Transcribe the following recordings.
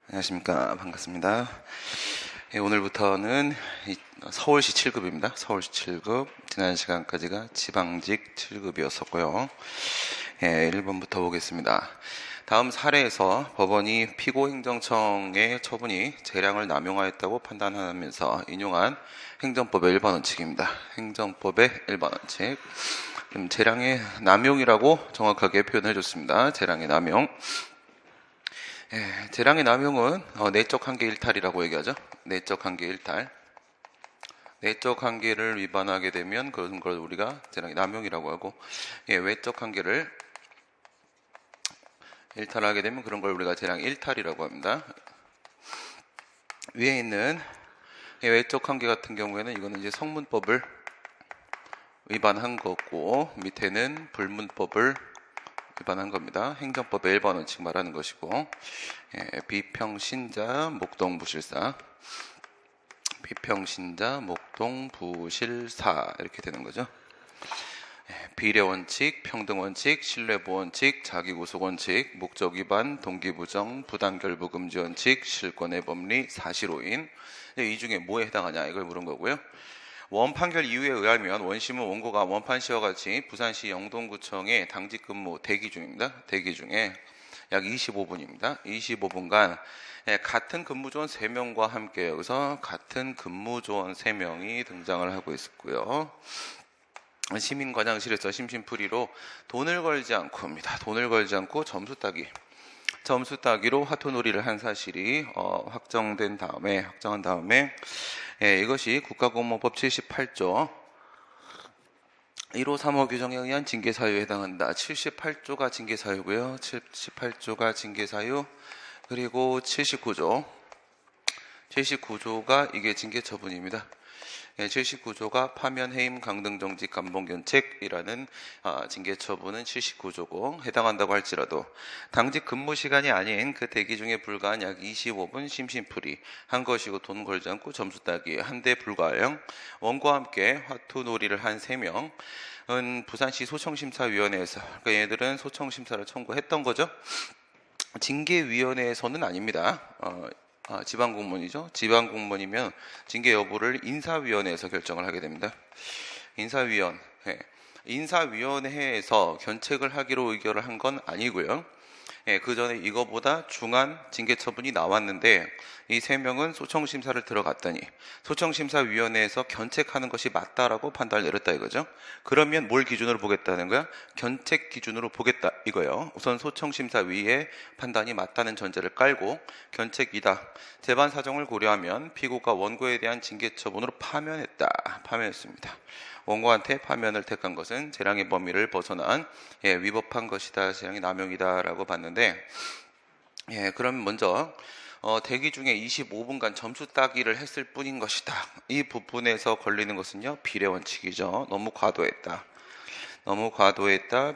안녕하십니까. 반갑습니다. 오늘부터는 서울시 7급입니다. 서울시 7급. 지난 시간까지가 지방직 7급이었었고요. 1번부터 보겠습니다. 다음 사례에서 법원이 피고행정청의 처분이 재량을 남용하였다고 판단하면서 인용한 행정법의 1번 원칙입니다. 행정법의 1번 원칙. 재량의 남용이라고 정확하게 표현해 줬습니다. 재량의 남용. 재량의 남용은 내적 한계 일탈이라고 얘기하죠. 내적 한계 일탈. 내적 한계를 위반하게 되면 그런 걸 우리가 재량의 남용이라고 하고, 외적 한계를 일탈하게 되면 그런 걸 우리가 재량 일탈이라고 합니다. 위에 있는 외적 한계 같은 경우에는 이거는 이제 성문법을 위반한 거고, 밑에는 불문법을 위반한 겁니다. 행정법의 1번 원칙 말하는 것이고, 비평신자, 목동부실사, 비평신자, 목동부실사 이렇게 되는 거죠. 비례원칙, 평등원칙, 신뢰보원칙, 자기구속원칙, 목적위반, 동기부정, 부당결부금지원칙, 실권의 법리, 사실오인. 이 중에 뭐에 해당하냐 이걸 물은 거고요. 원판결 이유에 의하면 원심은 원고가 원판시와 같이 부산시 영동구청의 당직 근무 대기 중입니다. 대기 중에 약 25분입니다. 25분간 같은 근무조원 3명과 함께 여기서 같은 근무조원 3명이 등장을 하고 있었고요. 시민과장실에서 심심풀이로 돈을 걸지 않고입니다. 돈을 걸지 않고 점수 따기로 화투놀이를 한 사실이 확정한 다음에 이것이 국가공무원법 78조 1호 3호 규정에 의한 징계사유에 해당한다. 78조가 징계사유고요. 78조가 징계사유. 그리고 79조가 이게 징계처분입니다. 79조가 파면, 해임, 강등정지, 감봉견책이라는 징계처분은 79조고, 해당한다고 할지라도 당직 근무 시간이 아닌 그 대기 중에 불과한 약 25분 심심풀이 한 것이고, 돈 걸지 않고 점수 따기 한데 불과하여 원고와 함께 화투놀이를 한 3명은 부산시 소청심사위원회에서, 그러니까 얘들은 소청심사를 청구했던 거죠. 징계위원회에서는 아닙니다. 지방공무원이죠. 지방공무원이면 징계 여부를 인사위원회에서 결정을 하게 됩니다. 인사위원회에서 견책을 하기로 의결을 한 건 아니고요. 그 전에 이거보다 중한 징계처분이 나왔는데 이 3명은 소청심사를 들어갔더니 소청심사위원회에서 견책하는 것이 맞다라고 판단을 내렸다 이거죠. 그러면 뭘 기준으로 보겠다는 거야? 견책 기준으로 보겠다 이거예요. 우선 소청심사위의 판단이 맞다는 전제를 깔고 견책이다. 재반 사정을 고려하면 피고가 원고에 대한 징계처분으로 파면했습니다. 원고한테 파면을 택한 것은 재량의 범위를 벗어난 위법한 것이다, 재량의 남용이다 라고 봤는데, 그럼 먼저 대기 중에 25분간 점수 따기를 했을 뿐인 것이다. 이 부분에서 걸리는 것은요, 비례원칙이죠. 너무 과도했다.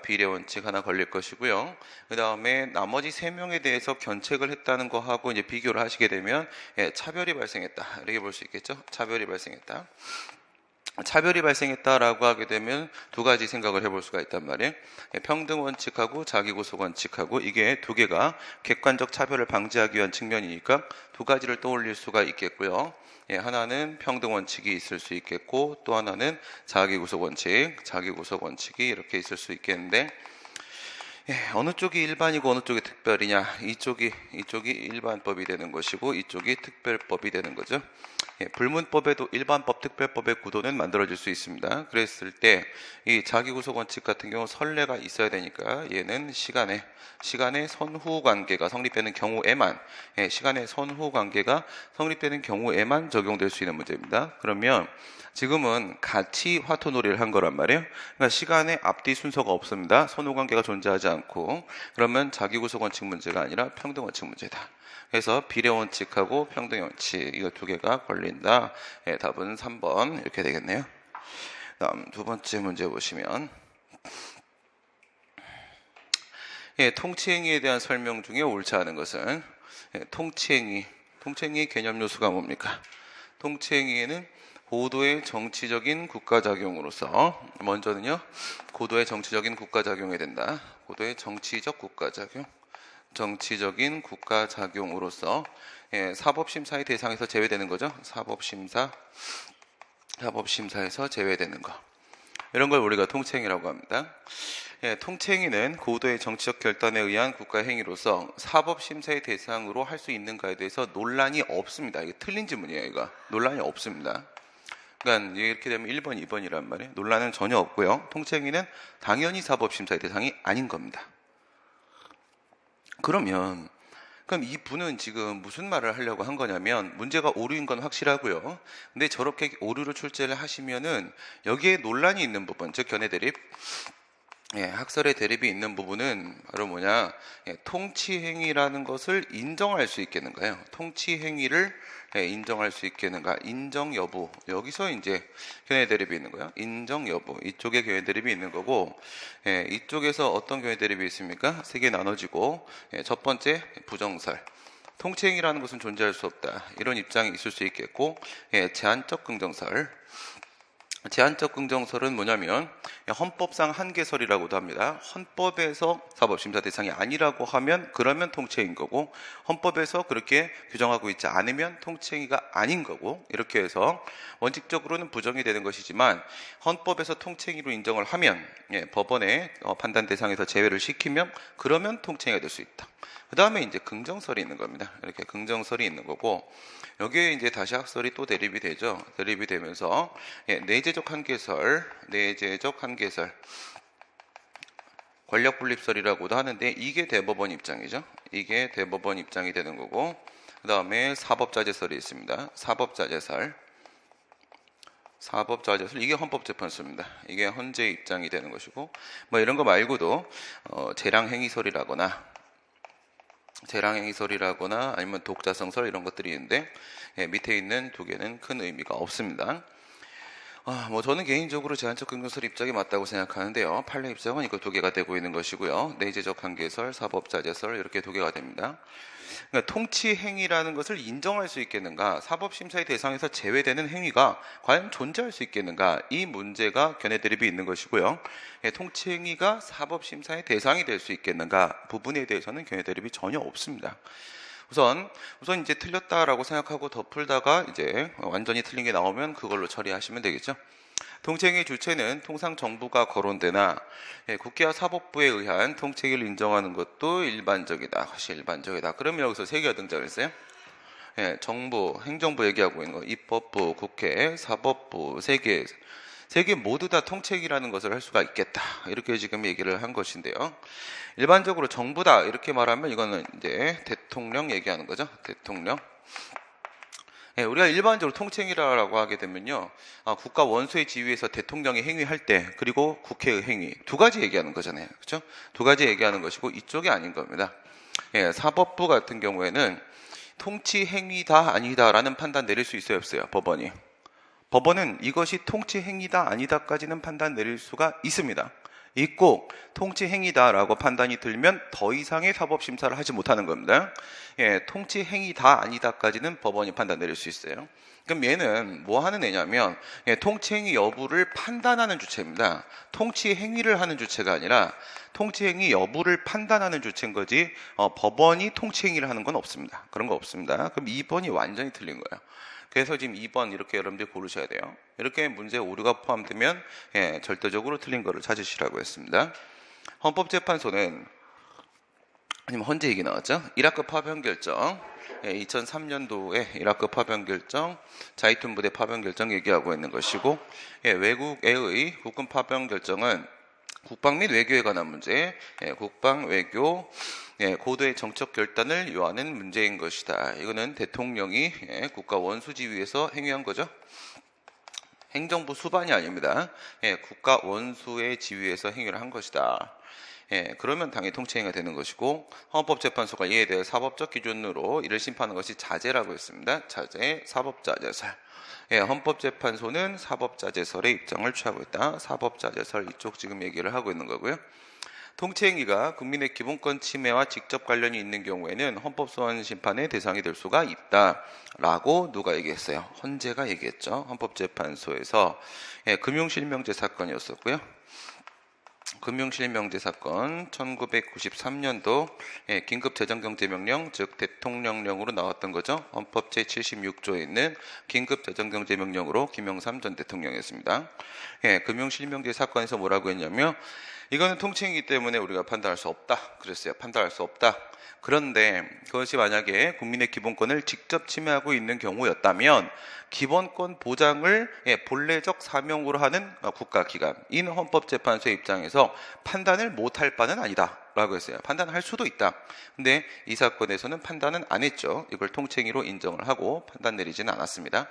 비례원칙 하나 걸릴 것이고요. 그 다음에 나머지 3명에 대해서 견책을 했다는 거하고 이제 비교를 하시게 되면 차별이 발생했다. 이렇게 볼 수 있겠죠. 차별이 발생했다라고 하게 되면 두 가지 생각을 해볼 수가 있단 말이에요. 평등원칙하고 자기구속원칙하고 이게 두 개가 객관적 차별을 방지하기 위한 측면이니까 두 가지를 떠올릴 수가 있겠고요. 하나는 평등원칙이 있을 수 있겠고 또 하나는 자기구속원칙이 이렇게 있을 수 있겠는데, 어느 쪽이 일반이고 어느 쪽이 특별이냐, 이쪽이 일반법이 되는 것이고 이쪽이 특별법이 되는 거죠. 불문법에도 일반법, 특별법의 구도는 만들어질 수 있습니다. 그랬을 때 이 자기구속원칙 같은 경우 선례가 있어야 되니까 얘는 시간의 선후관계가 성립되는 경우에만 적용될 수 있는 문제입니다. 그러면 지금은 같이 화투놀이를 한 거란 말이에요. 그러니까 시간의 앞뒤 순서가 없습니다. 선후관계가 존재하지 않고, 그러면 자기구속원칙 문제가 아니라 평등원칙 문제다. 그래서 비례원칙하고 평등원칙 이거 두 개가 걸린다. 답은 3번 이렇게 되겠네요. 다음 두 번째 문제 보시면, 통치행위에 대한 설명 중에 옳지 않은 것은, 통치행위 개념 요소가 뭡니까? 통치행위에는 고도의 정치적인 국가작용으로서, 먼저는요, 고도의 정치적인 국가작용이 된다. 고도의 정치적 국가작용. 정치적인 국가 작용으로서 사법심사의 대상에서 제외되는 거죠. 사법심사에서 제외되는 거. 이런 걸 우리가 통치행위라고 합니다. 통치행위는 고도의 정치적 결단에 의한 국가 행위로서 사법심사의 대상으로 할 수 있는가에 대해서 논란이 없습니다. 이게 틀린 질문이에요. 이거 논란이 없습니다. 그러니까 이렇게 되면 1번, 2번이란 말이에요. 논란은 전혀 없고요. 통치행위는 당연히 사법심사의 대상이 아닌 겁니다. 그럼 이 분은 지금 무슨 말을 하려고 한 거냐면 문제가 오류인 건 확실하고요. 근데 저렇게 오류로 출제를 하시면은 여기에 논란이 있는 부분, 즉 견해 대립, 학설의 대립이 있는 부분은 바로 뭐냐, 통치행위라는 것을 인정할 수 있겠는가요? 통치행위를 인정할 수 있겠는가? 인정 여부. 여기서 이제 견해 대립이 있는 거예요. 인정 여부. 이쪽에 견해 대립이 있는 거고, 이쪽에서 어떤 견해 대립이 있습니까? 세 개 나눠지고, 첫 번째 부정설. 통치행위라는 것은 존재할 수 없다. 이런 입장이 있을 수 있겠고, 제한적 긍정설. 제한적 긍정설은 뭐냐면 헌법상 한계설이라고도 합니다. 헌법에서 사법심사 대상이 아니라고 하면 그러면 통치행위인 거고, 헌법에서 그렇게 규정하고 있지 않으면 통치행위가 아닌 거고, 이렇게 해서 원칙적으로는 부정이 되는 것이지만 헌법에서 통치행위로 인정을 하면, 법원의 판단 대상에서 제외를 시키면 그러면 통치행위가 될 수 있다. 그 다음에 이제 긍정설이 있는 겁니다. 이렇게 긍정설이 있는 거고, 여기에 이제 다시 학설이 또 대립이 되죠. 대립이 되면서 내재적 한계설, 권력분립설이라고도 하는데 이게 대법원 입장이죠. 이게 대법원 입장이 되는 거고, 그 다음에 사법자재설이 있습니다. 사법자재설, 이게 헌법재판소입니다. 이게 헌재 입장이 되는 것이고, 뭐 이런 거 말고도 재량행위설이라거나 아니면 독자성설 이런 것들이 있는데, 밑에 있는 두 개는 큰 의미가 없습니다. 뭐 저는 개인적으로 제한적 긍정설 입장이 맞다고 생각하는데요. 판례 입장은 이거 두 개가 되고 있는 것이고요. 내재적 한계설, 사법자재설 이렇게 두 개가 됩니다. 그러니까 통치행위라는 것을 인정할 수 있겠는가, 사법심사의 대상에서 제외되는 행위가 과연 존재할 수 있겠는가, 이 문제가 견해 대립이 있는 것이고요. 통치행위가 사법심사의 대상이 될 수 있겠는가 부분에 대해서는 견해 대립이 전혀 없습니다. 우선 이제 틀렸다라고 생각하고 더 풀다가 이제 완전히 틀린 게 나오면 그걸로 처리하시면 되겠죠. 통치행위 주체는 통상 정부가 거론되나 국회와 사법부에 의한 통치행위를 인정하는 것도 일반적이다. 사실 일반적이다. 그러면 여기서 세 개가 등장했어요. 정부, 행정부 얘기하고 있는 거, 입법부, 국회, 사법부 세 개 모두 다 통치행위라는 것을 할 수가 있겠다. 이렇게 지금 얘기를 한 것인데요. 일반적으로 정부다 이렇게 말하면 이거는 이제 대통령 얘기하는 거죠. 대통령. 우리가 일반적으로 통치행위라고 하게 되면요, 국가 원수의 지위에서 대통령이 행위할 때, 그리고 국회의 행위 두 가지 얘기하는 거잖아요. 그렇죠? 두 가지 얘기하는 것이고 이쪽이 아닌 겁니다. 사법부 같은 경우에는 통치행위다 아니다라는 판단 내릴 수 있어요, 없어요? 법원은 이것이 통치행위다 아니다까지는 판단 내릴 수가 있습니다. 있고 통치행위다라고 판단이 들면 더 이상의 사법심사를 하지 못하는 겁니다. 통치행위다 아니다까지는 법원이 판단 내릴 수 있어요. 그럼 얘는 뭐 하는 애냐면 통치행위 여부를 판단하는 주체입니다. 통치행위를 하는 주체가 아니라 통치행위 여부를 판단하는 주체인 거지, 법원이 통치행위를 하는 건 없습니다. 그런 거 없습니다. 그럼 2번이 완전히 틀린 거예요. 그래서 지금 2번 이렇게 여러분들이 고르셔야 돼요. 이렇게 문제에 오류가 포함되면 절대적으로 틀린 거를 찾으시라고 했습니다. 헌법재판소는, 아니면 헌재 얘기 나왔죠? 이라크 파병 결정, 2003년도에 이라크 파병 결정, 자이툰 부대 파병 결정 얘기하고 있는 것이고, 외국의 국군 파병 결정은 국방 및 외교에 관한 문제, 국방, 외교, 고도의 정책 결단을 요하는 문제인 것이다. 이거는 대통령이 국가 원수 지위에서 행위한 거죠. 행정부 수반이 아닙니다. 국가 원수의 지위에서 행위를 한 것이다. 그러면 당연히 통치행위가 되는 것이고, 헌법재판소가 이에 대해 사법적 기준으로 이를 심판하는 것이 자제라고 했습니다. 자제, 사법자제설. 헌법재판소는 사법자제설의 입장을 취하고 있다. 사법자제설 이쪽 지금 얘기를 하고 있는 거고요. 통치행위가 국민의 기본권 침해와 직접 관련이 있는 경우에는 헌법소원 심판의 대상이 될 수가 있다라고 누가 얘기했어요? 헌재가 얘기했죠. 헌법재판소에서 금융실명제 사건이었었고요. 금융실명제 사건 1993년도 긴급재정경제명령, 즉 대통령령으로 나왔던 거죠. 헌법 제76조에 있는 긴급재정경제명령으로 김영삼 전 대통령이었습니다. 금융실명제 사건에서 뭐라고 했냐면 이거는 통칭이기 때문에 우리가 판단할 수 없다 그랬어요. 판단할 수 없다. 그런데 그것이 만약에 국민의 기본권을 직접 침해하고 있는 경우였다면 기본권 보장을 본래적 사명으로 하는 국가기관인 헌법재판소의 입장에서 판단을 못할 바는 아니다 라고 했어요. 판단할 수도 있다. 근데 이 사건에서는 판단은 안 했죠. 이걸 통칭의로 인정을 하고 판단 내리지는 않았습니다.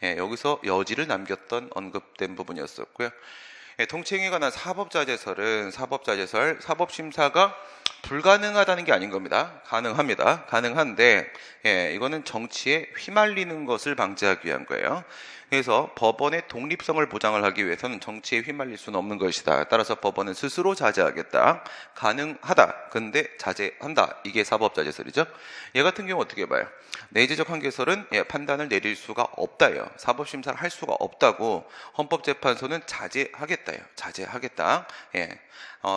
여기서 여지를 남겼던 언급된 부분이었었고요. 통칭에 관한 사법자재설은 사법심사가 불가능하다는 게 아닌 겁니다. 가능합니다. 가능한데 이거는 정치에 휘말리는 것을 방지하기 위한 거예요. 그래서 법원의 독립성을 보장을 하기 위해서는 정치에 휘말릴 수는 없는 것이다. 따라서 법원은 스스로 자제하겠다. 가능하다. 근데 자제한다. 이게 사법자재설이죠. 얘 같은 경우 어떻게 봐요? 내재적 한계설은 판단을 내릴 수가 없다예요. 사법심사를 할 수가 없다고 헌법재판소는 자제하겠다예요. 자제하겠다.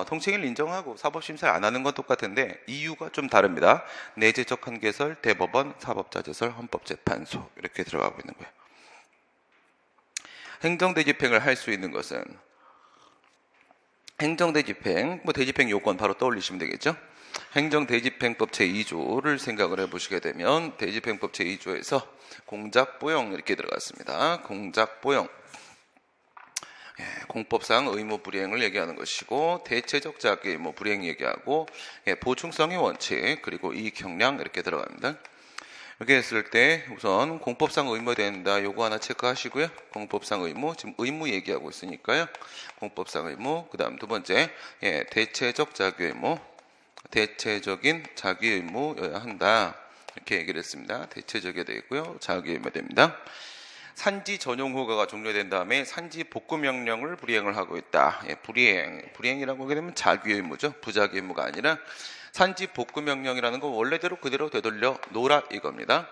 통칭을 인정하고 사법심사를 안 하는 건 똑같은데 이유가 좀 다릅니다. 내재적 한계설, 대법원, 사법자재설, 헌법재판소 이렇게 들어가고 있는 거예요. 행정대집행을 할 수 있는 것은 행정대집행, 대집행 요건 바로 떠올리시면 되겠죠. 행정대집행법 제2조를 생각을 해보시게 되면 대집행법 제2조에서 공작보용 이렇게 들어갔습니다. 공작보용, 공법상 의무 불이행을 얘기하는 것이고 대체적 자기 의무 불이행 얘기하고 보충성의 원칙 그리고 이익형량 이렇게 들어갑니다. 이렇게 했을 때 우선 공법상 의무 된다 요거 하나 체크하시고요. 공법상 의무, 지금 의무 얘기하고 있으니까요. 공법상 의무, 그 다음 두 번째 대체적 자기 의무, 대체적인 자기 의무여야 한다 이렇게 얘기를 했습니다. 대체적이 되고요. 자기 의무 됩니다. 산지 전용 허가가 종료된 다음에 산지 복구 명령을 불이행을 하고 있다. 불이행이라고 하게 되면 자기 의무죠. 부자기 의무가 아니라 산지 복구 명령이라는 건 원래대로 그대로 되돌려 놓으라 이겁니다.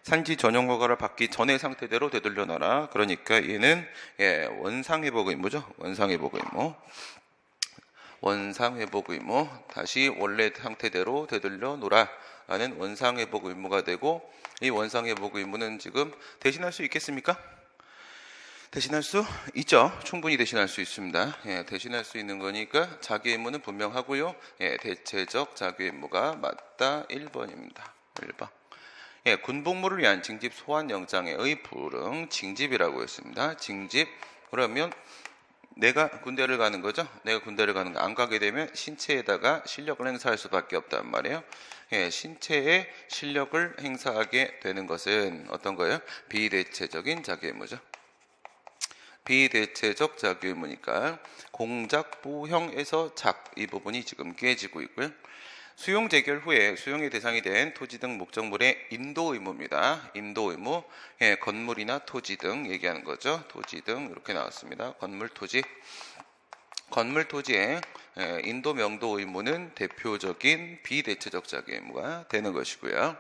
산지 전용 허가를 받기 전의 상태대로 되돌려 놔라. 그러니까 얘는 원상회복 의무죠. 원상회복 의무. 원상회복 의무. 다시 원래 상태대로 되돌려 놓으라 라는 원상회복 의무가 되고 이 원상회복 의무는 지금 대신할 수 있겠습니까? 대신할 수 있죠. 충분히 대신할 수 있습니다. 대신할 수 있는 거니까 자기 의무는 분명하고요. 대체적 자기 의무가 맞다 1번입니다. 1번. 군복무를 위한 징집 소환 영장의 불응 징집이라고 했습니다. 징집. 그러면 내가 군대를 가는 거죠. 내가 군대를 가는 거 안 가게 되면 신체에다가 실력을 행사할 수밖에 없단 말이에요. 신체의 실력을 행사하게 되는 것은 어떤 거예요? 비대체적인 자기 의무죠. 비대체적 자기 의무니까 공작보형에서 이 부분이 지금 깨지고 있고요. 수용 재결 후에 수용의 대상이 된 토지 등 목적물의 인도 의무입니다. 인도 의무, 건물이나 토지 등 얘기하는 거죠. 토지 등 이렇게 나왔습니다. 건물, 토지. 건물, 토지의 인도 명도 의무는 대표적인 비대체적 자기 의무가 되는 것이고요.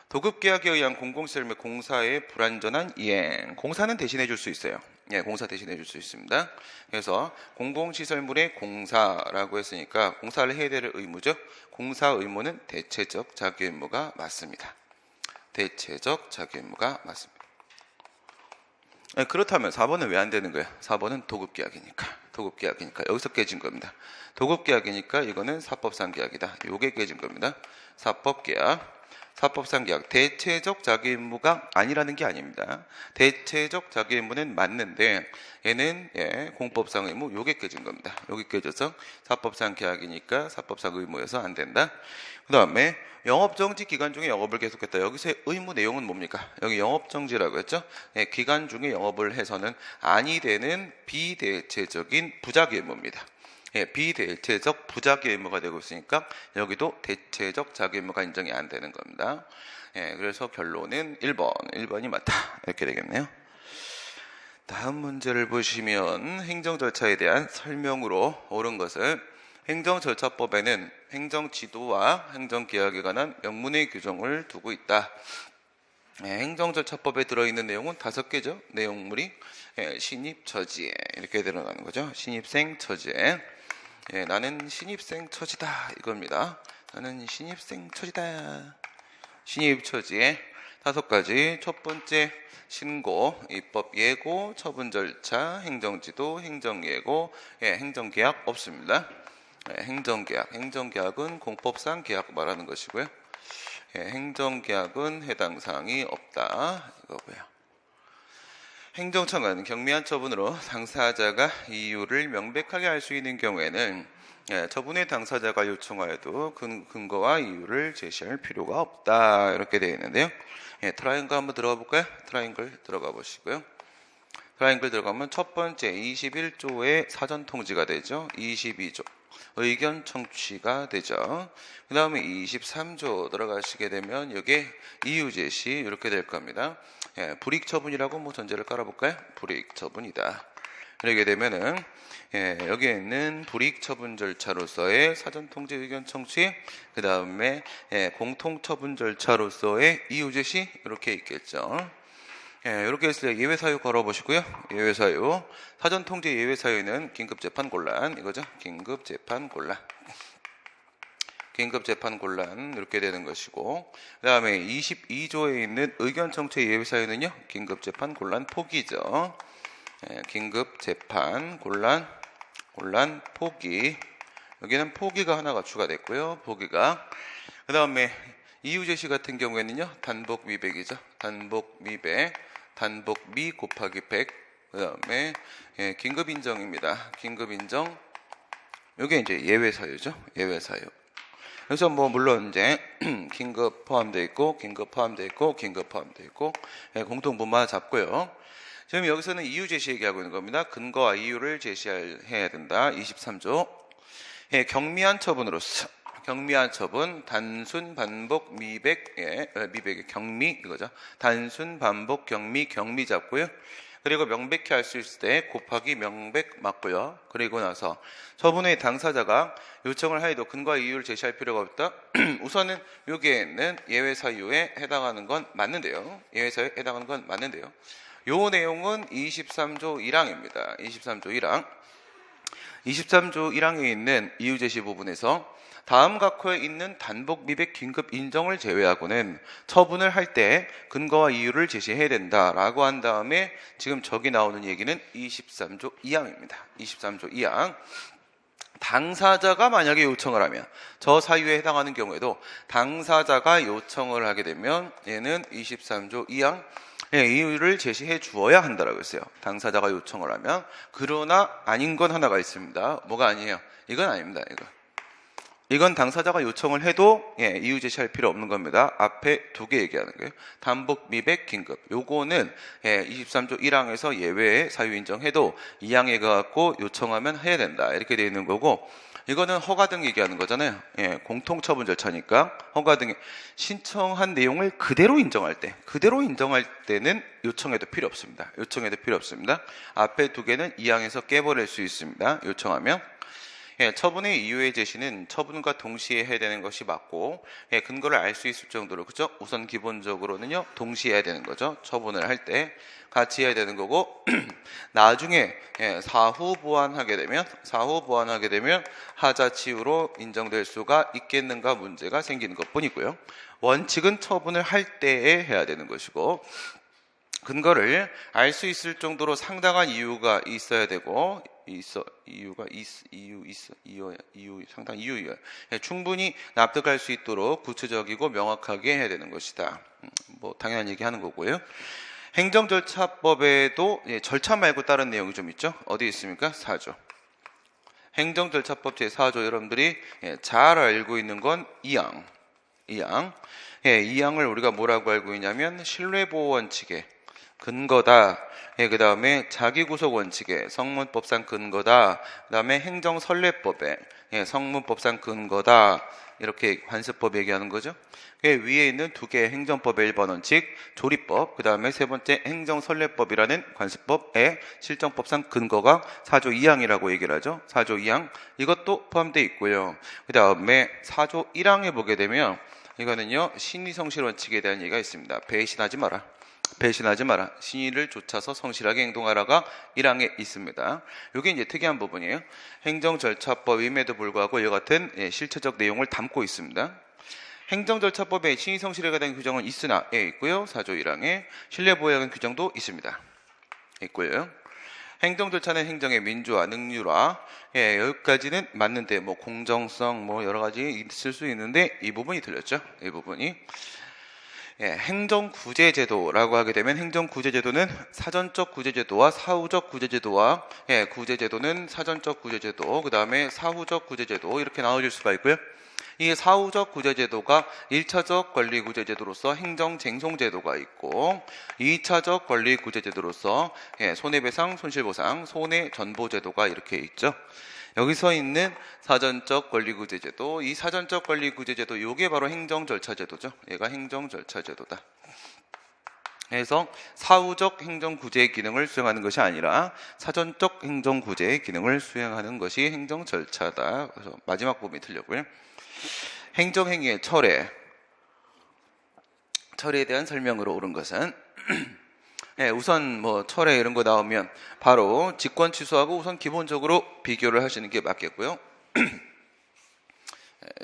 도급계약에 의한 공공시설 및 공사의 불완전한 이행. 공사는 대신해 줄 수 있어요. 공사 대신해 줄 수 있습니다. 그래서 공공시설물의 공사라고 했으니까 공사를 해야 될 의무죠. 공사 의무는 대체적 자기 의무가 맞습니다. 대체적 자기 의무가 맞습니다. 그렇다면 4번은 왜 안 되는 거예요? 4번은 도급계약이니까. 도급계약이니까. 여기서 깨진 겁니다. 도급계약이니까 이거는 사법상 계약이다. 요게 깨진 겁니다. 사법계약. 사법상 계약, 대체적 자기 의무가 아니라는 게 아닙니다. 대체적 자기 의무는 맞는데 얘는 공법상 의무 요게 깨진 겁니다. 요게 깨져서 사법상 계약이니까 사법상 의무여서 안 된다. 그 다음에 영업정지 기간 중에 영업을 계속했다. 여기서의 의무 내용은 뭡니까? 여기 영업정지라고 했죠. 기간 중에 영업을 해서는 아니 되는 비대체적인 부작위 의무입니다. 비대체적 부작위 의무가 되고 있으니까 여기도 대체적 자기 의무가 인정이 안 되는 겁니다. 그래서 결론은 1번이 맞다 이렇게 되겠네요. 다음 문제를 보시면 행정절차에 대한 설명으로 옳은 것을 행정절차법에는 행정지도와 행정계약에 관한 명문의 규정을 두고 있다. 행정절차법에 들어있는 내용은 5개죠. 내용물이 신입 처지에 이렇게 들어가는 거죠. 신입생 처지에 예, 나는 신입생 처지다 이겁니다. 나는 신입생 처지다. 신입 처지의 5가지. 첫 번째, 신고, 입법 예고, 처분 절차, 행정지도, 행정예고, 예, 행정계약 없습니다. 예, 행정계약은 공법상 계약 말하는 것이고요. 예, 행정계약은 해당 사항이 없다 이거고요. 행정청은 경미한 처분으로 당사자가 이유를 명백하게 알 수 있는 경우에는 처분의 당사자가 요청하여도 근거와 이유를 제시할 필요가 없다 이렇게 되어 있는데요. 트라이앵글 한번 들어가 볼까요? 트라이앵글 들어가 보시고요. 트라이앵글 들어가면 첫 번째 21조의 사전 통지가 되죠. 22조 의견 청취가 되죠. 그 다음에 23조 들어가시게 되면 여기에 이유 제시 이렇게 될 겁니다. 불이익 처분이라고 뭐 전제를 깔아볼까요? 불이익 처분이다. 이렇게 되면은 여기에 있는 불이익 처분 절차로서의 사전 통지 의견 청취, 그 다음에 공통 처분 절차로서의 이유 제시 이렇게 있겠죠. 이렇게 했을 때 예외 사유 걸어보시고요. 예외 사유, 사전 통지 예외 사유는 긴급 재판 곤란 이거죠. 긴급 재판 곤란 이렇게 되는 것이고, 그 다음에 22조에 있는 의견 청취 예외 사유는요, 긴급 재판 곤란 포기죠. 긴급 재판 곤란 포기. 여기는 포기가 하나가 추가됐고요. 포기가. 그 다음에 이유 제시 같은 경우에는요, 단복 미백이죠. 단복 미 곱하기 100. 그 다음에 긴급 인정입니다. 긴급 인정. 이게 이제 예외 사유죠. 예외 사유. 그래서 뭐 물론 이제 긴급 포함되어 있고 긴급 포함되어 있고 공통분만 잡고요. 지금 여기서는 이유 제시 얘기하고 있는 겁니다. 근거와 이유를 제시해야 된다. 23조. 경미한 처분으로서 경미한 처분, 단순 반복 미백의 경미 이거죠. 단순 반복 경미 잡고요. 그리고 명백히 알 수 있을 때 곱하기 명백 맞고요. 그리고 나서 처분의 당사자가 요청을 하여도 근거와 이유를 제시할 필요가 없다. 우선은 여기에는 예외 사유에 해당하는 건 맞는데요. 예외 사유에 해당하는 건 맞는데요. 요 내용은 23조 1항입니다. 23조 1항에 있는 이유 제시 부분에서 다음 각호에 있는 단복 미백 긴급 인정을 제외하고는 처분을 할 때 근거와 이유를 제시해야 된다라고 한 다음에 지금 저기 나오는 얘기는 23조 2항입니다. 23조 2항. 당사자가 만약에 요청을 하면 저 사유에 해당하는 경우에도 당사자가 요청을 하게 되면 얘는 23조 2항 이유를 제시해 주어야 한다라고 했어요. 당사자가 요청을 하면. 그러나 아닌 건 하나가 있습니다. 뭐가 아니에요? 이건 아닙니다. 이건 당사자가 요청을 해도 이유 제시할 필요 없는 겁니다. 앞에 2개 얘기하는 거예요. 단복 미백 긴급. 요거는 23조 1항에서 예외의 사유 인정해도 2항에 가갖고 요청하면 해야 된다. 이렇게 되어 있는 거고, 이거는 허가 등 얘기하는 거잖아요. 공통처분 절차니까 허가 등에 신청한 내용을 그대로 인정할 때는 요청해도 필요 없습니다. 앞에 2개는 2항에서 깨버릴 수 있습니다. 요청하면. 처분의 이유의 제시는 처분과 동시에 해야 되는 것이 맞고, 근거를 알 수 있을 정도로, 그죠? 우선 기본적으로는요, 동시에 해야 되는 거죠. 처분을 할 때 같이 해야 되는 거고, 나중에 사후 보완하게 되면 하자치유로 인정될 수가 있겠는가 문제가 생기는 것 뿐이고요. 원칙은 처분을 할 때에 해야 되는 것이고, 근거를 알 수 있을 정도로 상당한 이유가 있어야 되고, 상당 이유예요. 충분히 납득할 수 있도록 구체적이고 명확하게 해야 되는 것이다. 뭐 당연한 얘기하는 거고요. 행정절차법에도 절차 말고 다른 내용이 좀 있죠. 어디 있습니까? 4조. 행정절차법 제4조 여러분들이 잘 알고 있는 건 2항. 2항을 우리가 뭐라고 알고 있냐면 신뢰보호 원칙에 근거다. 그 다음에 자기구속 원칙에 성문법상 근거다. 그 다음에 행정선례법에 성문법상 근거다. 이렇게 관습법 얘기하는 거죠. 위에 있는 2개의 행정법의 1번 원칙, 조리법, 그 다음에 3번째 행정선례법이라는 관습법의 실정법상 근거가 4조 2항이라고 얘기를 하죠. 4조 2항. 이것도 포함되어 있고요. 그 다음에 4조 1항에 보게 되면 이거는요, 신의성실 원칙에 대한 얘기가 있습니다. 배신하지 마라. 배신하지 마라. 신의를 좇아서 성실하게 행동하라가 1항에 있습니다. 이게 이제 특이한 부분이에요. 행정절차법임에도 불구하고 이와 같은 실체적 내용을 담고 있습니다. 행정절차법에 신의 성실에 관한 규정은 있으나 있고요. 4조 1항에 신뢰보호에 관한 규정도 있습니다. 있고요. 행정절차는 행정의 민주화, 능률화, 여기까지는 맞는데 뭐 공정성 뭐 여러 가지 있을 수 있는데 이 부분이 틀렸죠. 이 부분이 행정구제제도라고 하게 되면 행정구제제도는 사전적 구제제도와 사후적 구제제도와 구제제도는 사전적 구제제도, 그 다음에 사후적 구제제도 이렇게 나눠질 수가 있고요. 이 사후적 구제제도가 1차적 권리구제제도로서 행정쟁송제도가 있고 2차적 권리구제제도로서 손해배상, 손실보상, 손해전보제도가 이렇게 있죠. 여기서 있는 사전적 권리구제제도, 이 사전적 권리구제제도 요게 바로 행정절차제도죠. 얘가 행정절차제도다. 그래서 사후적 행정구제의 기능을 수행하는 것이 아니라 사전적 행정구제의 기능을 수행하는 것이 행정절차다. 그래서 마지막 부분이 틀렸고요. 행정행위의 철회에 대한 설명으로 옳은 것은 우선 뭐 철회 이런 거 나오면 바로 직권 취소하고 우선 기본적으로 비교를 하시는 게 맞겠고요.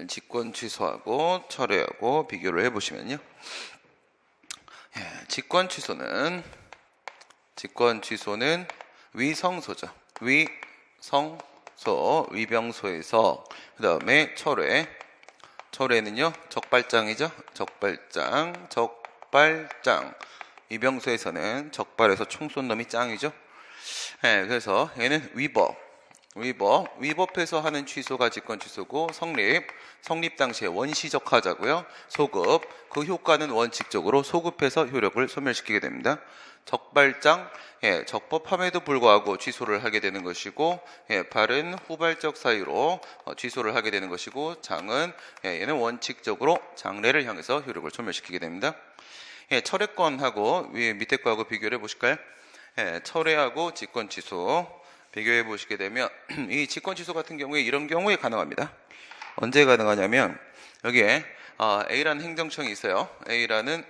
직권 취소하고 철회하고 비교를 해보시면요. 직권 취소는 위성소죠. 위병소에서 그 다음에 철회는요 적발장이죠. 적발장. 위병소에서는 적발해서 총 쏜 놈이 짱이죠. 그래서 얘는 위법해서 하는 취소가 직권 취소고 성립 당시에 원시적하자고요. 소급, 그 효과는 원칙적으로 소급해서 효력을 소멸시키게 됩니다. 적발장, 적법함에도 불구하고 취소를 하게 되는 것이고, 발은 후발적 사유로 취소를 하게 되는 것이고, 장은 얘는 원칙적으로 장래를 향해서 효력을 소멸시키게 됩니다. 철회권하고 밑에 거하고 비교를 해보실까요? 철회하고 직권 취소 비교해 보시게 되면 이 직권 취소 같은 경우에 이런 경우에 가능합니다. 언제 가능하냐면 여기에 A라는 행정청이 있어요. A라는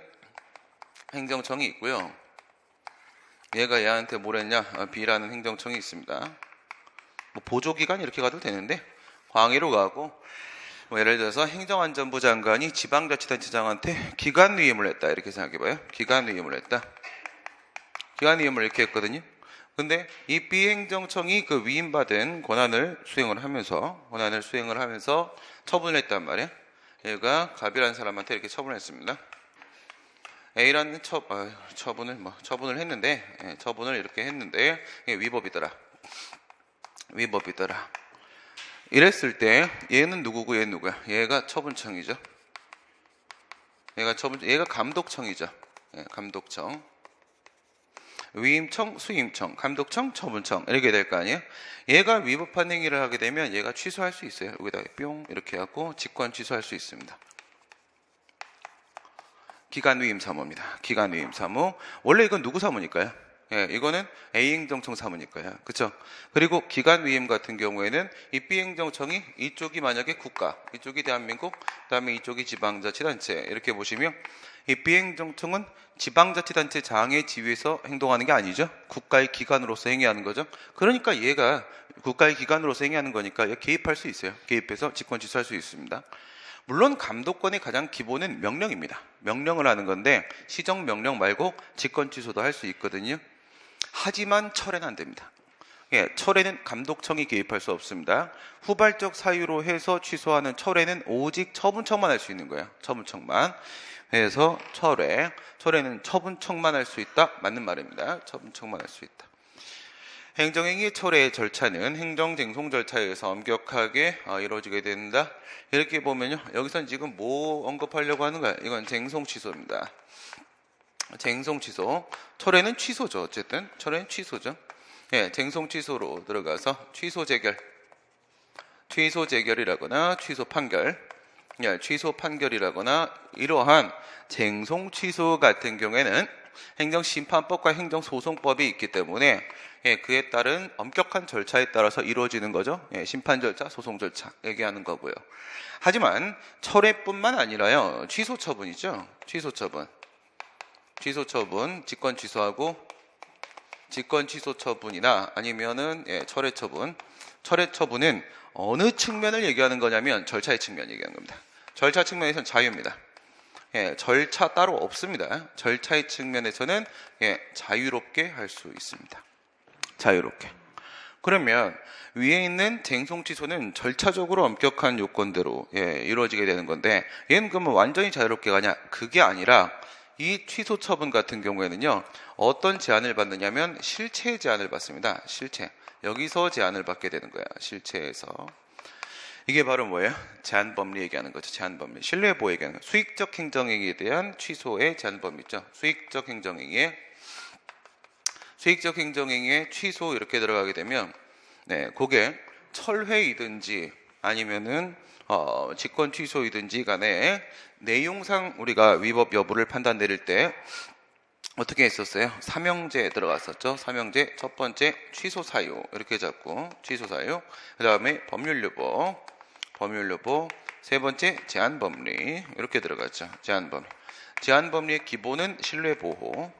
행정청이 있고요. 얘가 얘한테 뭘 했냐? B라는 행정청이 있습니다. 뭐 보조기관 이렇게 가도 되는데 광의로 가고 뭐 예를 들어서 행정안전부 장관이 지방자치단체장한테 기관위임을 했다 이렇게 생각해봐요. 기관위임을 이렇게 했거든요. 근데 이 B행정청이 그 위임받은 권한을 수행을 하면서 처분을 했단 말이에요. 얘가 갑이라는 사람한테 이렇게 처분을 했습니다. A라는 처분을 했는데 처분을 이렇게 했는데 위법이더라. 이랬을 때 얘는 누구고 얘는 누구야? 얘가 처분청이죠. 얘가 감독청이죠. 감독청. 위임청, 수임청, 감독청, 처분청 이렇게 될 거 아니에요? 얘가 위법한 행위를 하게 되면 얘가 취소할 수 있어요. 여기다가 뿅 이렇게 하고 직권 취소할 수 있습니다. 기관위임 사무입니다. 기관위임 사무. 원래 이건 누구 사무니까요? 이거는 A행정청 사무니까요. 그렇죠? 그리고 기관위임 같은 경우에는 이 B행정청이 이쪽이 만약에 국가, 이쪽이 대한민국, 그다음에 이쪽이 지방자치단체 이렇게 보시면 이 B행정청은 지방자치단체장의 지위에서 행동하는 게 아니죠. 국가의 기관으로서 행위하는 거죠. 그러니까 얘가 국가의 기관으로서 행위하는 거니까 개입할 수 있어요. 개입해서 직권 취소할 수 있습니다. 물론 감독권의 가장 기본은 명령입니다. 명령을 하는 건데 시정명령 말고 직권 취소도 할 수 있거든요. 하지만 철회는 안 됩니다. 철회는 감독청이 개입할 수 없습니다. 후발적 사유로 해서 취소하는 철회는 오직 처분청만 할 수 있는 거예요. 처분청만. 그래서 철회는 처분청만 할 수 있다. 맞는 말입니다. 처분청만 할 수 있다. 행정행위의 철회의 절차는 행정쟁송 절차에 의해서 엄격하게 이루어지게 된다. 이렇게 보면요. 여기서는 지금 뭐 언급하려고 하는 거야? 이건 쟁송취소입니다. 쟁송취소. 철회는 취소죠. 어쨌든 철회는 취소죠. 쟁송취소로 들어가서 취소재결이라거나 취소판결이라거나 이러한 쟁송취소 같은 경우에는 행정심판법과 행정소송법이 있기 때문에 그에 따른 엄격한 절차에 따라서 이루어지는 거죠. 심판 절차, 소송 절차 얘기하는 거고요. 하지만 철회뿐만 아니라요. 취소처분이죠. 취소처분. 취소 처분, 직권 취소하고 직권 취소 처분이나 아니면은 철회 처분. 철회 처분은 어느 측면을 얘기하는 거냐면 절차의 측면 얘기하는 겁니다. 절차 측면에서는 자유입니다. 절차 따로 없습니다. 절차의 측면에서는 자유롭게 할 수 있습니다. 자유롭게. 그러면 위에 있는 쟁송 취소는 절차적으로 엄격한 요건대로 이루어지게 되는 건데 얘는 그러면 완전히 자유롭게 가냐? 그게 아니라 이 취소 처분 같은 경우에는요 어떤 제한을 받느냐면 실체 제한을 받습니다. 실체. 여기서 제한을 받게 되는 거야. 실체에서. 이게 바로 뭐예요? 제한범위 얘기하는 거죠. 제한범위. 신뢰보호 얘기하는 거예요. 수익적 행정행위에 대한 취소의 제한범위 있죠. 수익적 행정행위의 취소 이렇게 들어가게 되면 그게 철회이든지 아니면은 직권 취소이든지 간에 내용상 우리가 위법 여부를 판단 내릴 때 어떻게 했었어요? 삼형제 들어갔었죠. 삼형제 첫 번째 취소 사유 이렇게 잡고 취소 사유. 그다음에 법률 여부 세 번째 제한 법리 이렇게 들어갔죠. 제한 법리. 제한 법리의 기본은 신뢰 보호.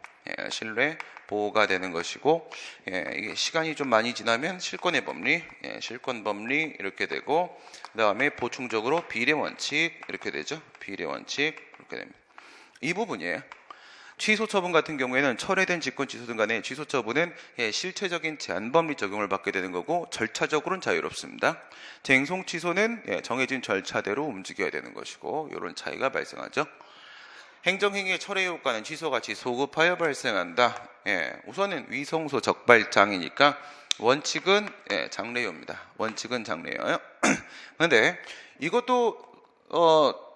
신뢰 보호가 되는 것이고 이게 시간이 좀 많이 지나면 실권의 법리, 실권 법리 이렇게 되고 그다음에 보충적으로 비례 원칙 이렇게 되죠. 비례 원칙 이렇게 됩니다. 이 부분이에요. 취소 처분 같은 경우에는 철회된 직권 취소든 간에 취소 처분은 실체적인 제한 법리 적용을 받게 되는 거고 절차적으로는 자유롭습니다. 쟁송 취소는 정해진 절차대로 움직여야 되는 것이고 이런 차이가 발생하죠. 행정행위의 철회 효과는 취소같이 소급하여 발생한다. 우선은 위성소 적발장이니까 원칙은 장래효입니다. 원칙은 장래효예요. 그런데 이것도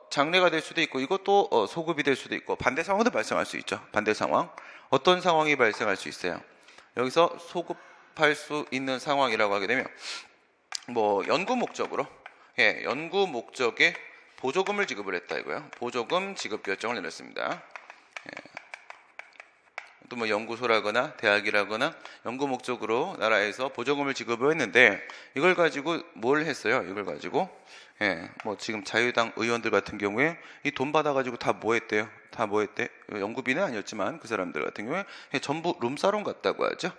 장래가 될 수도 있고 이것도 소급이 될 수도 있고 반대 상황도 발생할 수 있죠. 반대 상황. 어떤 상황이 발생할 수 있어요? 여기서 소급할 수 있는 상황이라고 하게 되면 연구 목적으로 연구 목적에 보조금을 지급을 했다 이거요. 보조금 지급 결정을 내렸습니다. 또 연구소라거나 대학이라거나 연구 목적으로 나라에서 보조금을 지급을 했는데 이걸 가지고 뭘 했어요? 이걸 가지고 지금 자유당 의원들 같은 경우에 이 돈 받아가지고 다 뭐 했대요? 다 뭐 했대? 연구비는 아니었지만 그 사람들 같은 경우에 전부 룸사롱 갔다고 하죠.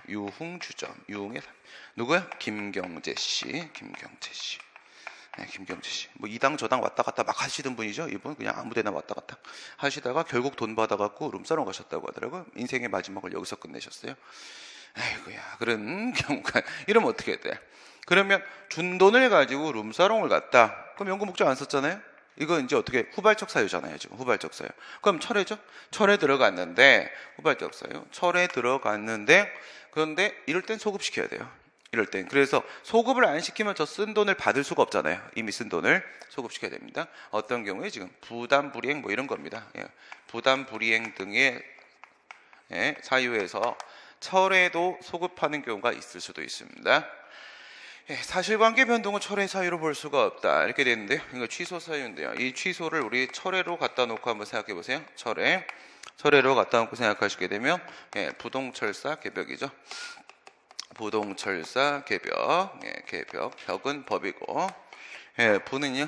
유흥주점, 유흥의 누구야? 김경재 씨. 김경재 씨. 이 당 저 당 왔다 갔다 막 하시던 분이죠. 이분 그냥 아무 데나 왔다 갔다 하시다가 결국 돈 받아갖고 룸사롱 가셨다고 하더라고요. 인생의 마지막을 여기서 끝내셨어요. 아이고야. 그런 경우가 이러면 어떻게 해야 돼? 그러면 준 돈을 가지고 룸사롱을 갔다. 그럼 연구 목적 안 썼잖아요. 이거 이제 어떻게 후발적 사유잖아요. 지금 후발적 사유. 그럼 철회죠. 철회 들어갔는데 후발적 사유. 철회 들어갔는데 그런데 이럴 땐 소급시켜야 돼요. 이럴 땐. 그래서 소급을 안 시키면 저 쓴 돈을 받을 수가 없잖아요. 이미 쓴 돈을 소급시켜야 됩니다. 어떤 경우에 지금 부담 불이행 이런 겁니다. 부담 불이행 등의 사유에서 철회도 소급하는 경우가 있을 수도 있습니다. 사실관계 변동은 철회 사유로 볼 수가 없다. 이렇게 되는데요. 이거 취소 사유인데요. 이 취소를 우리 철회로 갖다 놓고 한번 생각해 보세요. 철회로 갖다 놓고 생각하시게 되면 부동철사 개벽이죠. 부동철사 개벽, 벽은 법이고, 부는요,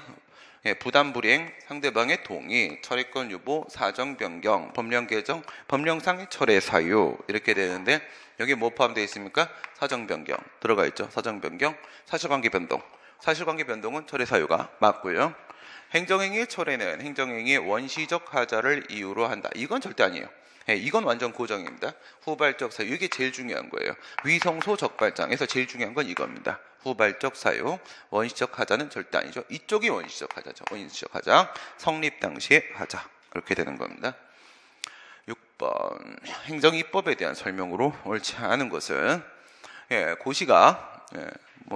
부담 불이행, 상대방의 동의, 철회권 유보, 사정 변경, 법령 개정, 법령상의 철회 사유 이렇게 되는데 여기 뭐 포함되어 있습니까? 사정 변경 들어가 있죠. 사정 변경, 사실관계 변동. 사실관계 변동은 철회 사유가 맞고요. 행정행위의 철회는 행정행위의 원시적 하자를 이유로 한다. 이건 절대 아니에요. 이건 완전 고정입니다. 후발적 사유, 이게 제일 중요한 거예요. 위성소 적발장에서 제일 중요한 건 이겁니다. 후발적 사유, 원시적 하자는 절대 아니죠. 이쪽이 원시적 하자죠. 원시적 하자, 성립 당시의 하자. 그렇게 되는 겁니다. 6번, 행정입법에 대한 설명으로 옳지 않은 것은 고시가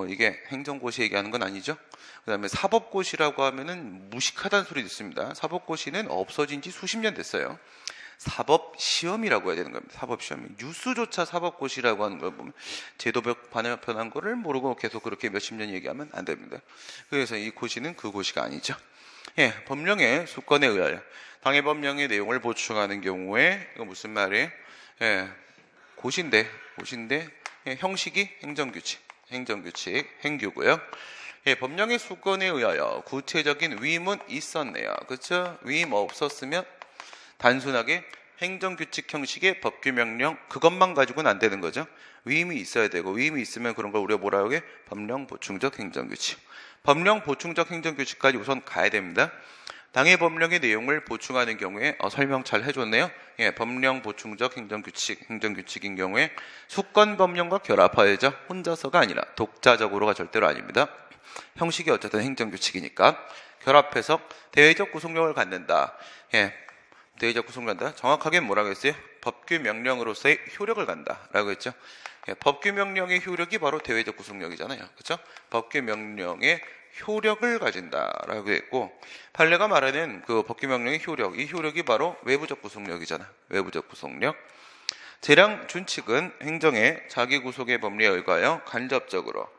이게 행정고시 얘기하는 건 아니죠. 그 다음에 사법고시라고 하면은 무식하다는 소리 듣습니다. 사법고시는 없어진 지 수십 년 됐어요. 사법시험이라고 해야 되는 겁니다. 사법시험. 뉴스조차 사법고시라고 하는 걸 보면 제도적 반영편한 거를 모르고 계속 그렇게 몇십 년 얘기하면 안 됩니다. 그래서 이 고시는 그 고시가 아니죠. 법령의 수권에 의하여 당해 법령의 내용을 보충하는 경우에 이거 무슨 말이에요? 고시인데 형식이 행정규칙, 행규고요. 법령의 수권에 의하여 구체적인 위임은 있었네요. 그렇죠? 위임 없었으면 단순하게 행정규칙 형식의 법규명령 그것만 가지고는 안 되는 거죠. 위임이 있어야 되고 위임이 있으면 그런 걸 우리가 뭐라고 해? 법령 보충적 행정규칙. 법령 보충적 행정규칙까지 우선 가야 됩니다. 당해 법령의 내용을 보충하는 경우에 설명 잘 해줬네요. 예, 법령 보충적 행정규칙인 경우에 수권 법령과 결합하여져 혼자서가 아니라 독자적으로가 절대로 아닙니다. 형식이 어쨌든 행정규칙이니까 결합해서 대외적 구속력을 갖는다. 예, 대외적 구속력을 갖는다. 정확하게 뭐라고 했어요? 법규명령으로서의 효력을 갖는다라고 했죠. 예, 법규명령의 효력이 바로 대외적 구속력이잖아요. 그렇죠? 법규명령의 효력을 가진다라고 했고, 판례가 말하는 그 법규명령의 효력, 이 효력이 바로 외부적 구속력이잖아. 외부적 구속력. 재량 준칙은 행정의 자기 구속의 법리에 의거하여 간접적으로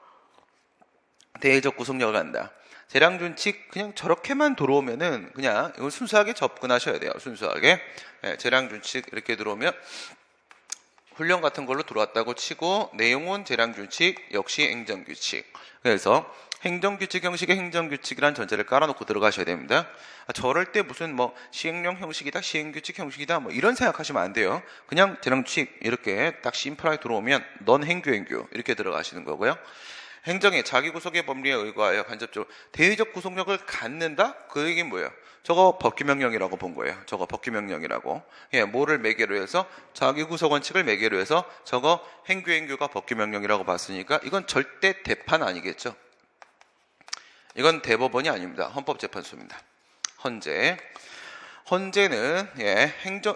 대외적 구속력을 갖는다. 재량 준칙 그냥 저렇게만 들어오면은 그냥 이건 순수하게 접근하셔야 돼요. 순수하게. 예, 재량 준칙 이렇게 들어오면 훈령 같은 걸로 들어왔다고 치고 내용은 재량규칙 역시 행정규칙. 그래서 행정규칙 형식의 행정규칙이라는 전제를 깔아놓고 들어가셔야 됩니다. 저럴 때 무슨 뭐 시행령 형식이다, 시행규칙 형식이다 뭐 이런 생각하시면 안 돼요. 그냥 재량규칙 이렇게 딱 심플하게 들어오면 넌 행규 이렇게 들어가시는 거고요. 행정의 자기 구속의 법리에 의거하여 간접적으로 대외적 구속력을 갖는다? 그 얘기는 뭐예요? 저거 법규명령이라고 본 거예요. 저거 법규명령이라고. 예, 뭐를 매개로 해서 자기 구속 원칙을 매개로 해서 저거 행규가 법규명령이라고 봤으니까 이건 절대 대판 아니겠죠. 이건 대법원이 아닙니다. 헌법재판소입니다. 헌재는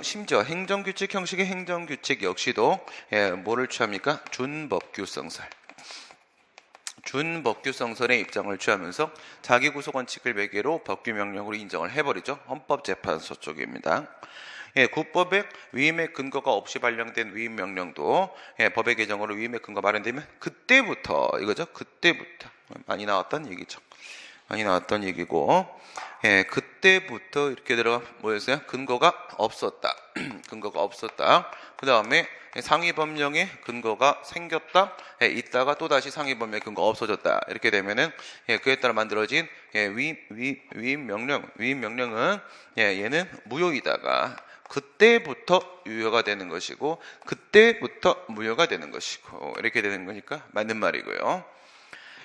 심지어 행정규칙 형식의 행정규칙 역시도 뭐를 취합니까? 준법규성설의 입장을 취하면서 자기 구속 원칙을 매개로 법규명령으로 인정을 해버리죠. 헌법재판소 쪽입니다. 국법의 위임의 근거가 없이 발령된 위임명령도 법의 개정으로 위임의 근거 마련되면 그때부터 이거죠. 그때부터 많이 나왔던 얘기죠. 많이 나왔던 얘기고 그때부터 이렇게 들어가 뭐였어요? 근거가 없었다. 근거가 없었다. 그 다음에 상위법령의 근거가 생겼다. 있다가 또다시 상위법령의 근거가 없어졌다. 이렇게 되면은 그에 따라 만들어진 위임명령은 얘는 무효이다가 그때부터 유효가 되는 것이고 그때부터 무효가 되는 것이고 이렇게 되는 거니까 맞는 말이고요.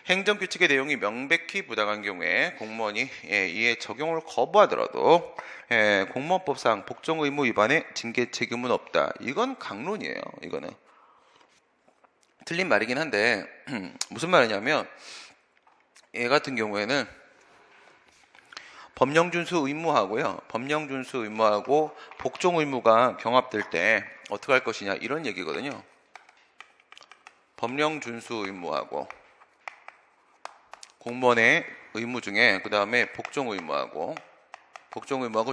행정규칙의 내용이 명백히 부당한 경우에 공무원이 이에 적용을 거부하더라도 공무원법상 복종 의무 위반의 징계 책임은 없다. 이건 강론이에요. 이거는 틀린 말이긴 한데 무슨 말이냐면 얘 같은 경우에는 법령 준수 의무하고요. 법령 준수 의무하고 복종 의무가 경합될 때 어떻게 할 것이냐 이런 얘기거든요. 법령 준수 의무하고 공무원의 의무 중에 그 다음에 복종 의무하고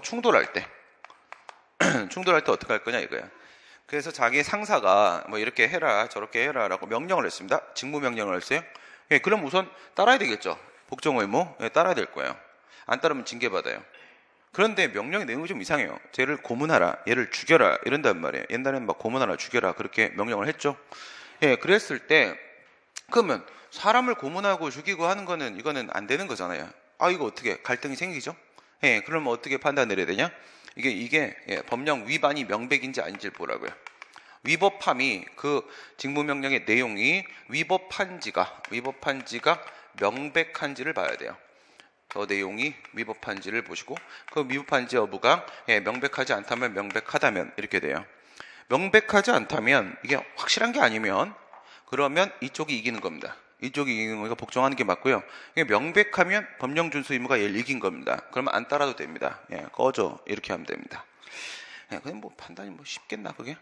충돌할 때 어떻게 할 거냐 이거야. 그래서 자기 상사가 뭐 이렇게 해라 저렇게 해라 라고 명령을 했습니다. 직무명령을 했어요. 그럼 우선 따라야 되겠죠. 복종 의무 따라야 될 거예요. 안 따르면 징계받아요. 그런데 명령의 내용이 좀 이상해요. 쟤를 고문하라, 얘를 죽여라 이런단 말이에요. 옛날에는 막 고문하라, 죽여라 그렇게 명령을 했죠. 그랬을 때 그러면 사람을 고문하고 죽이고 하는 거는 이거는 안 되는 거잖아요. 이거 어떻게 갈등이 생기죠? 그러면 어떻게 판단 내려야 되냐? 이게 법령 위반이 명백인지 아닌지를 보라고요. 위법함이 그 직무명령의 내용이 위법한지가 명백한지를 봐야 돼요. 저 내용이 위법한지를 보시고 그 위법한지 여부가 명백하지 않다면 명백하다면 이렇게 돼요. 명백하지 않다면 이게 확실한 게 아니면 그러면 이쪽이 이기는 겁니다. 이쪽이 이기는 거니까 복종하는 게 맞고요. 이게 명백하면 법령 준수 의무가 얘를 이긴 겁니다. 그러면 안 따라도 됩니다. 꺼져 이렇게 하면 됩니다. 그냥 뭐 판단이 뭐 쉽겠나 그게?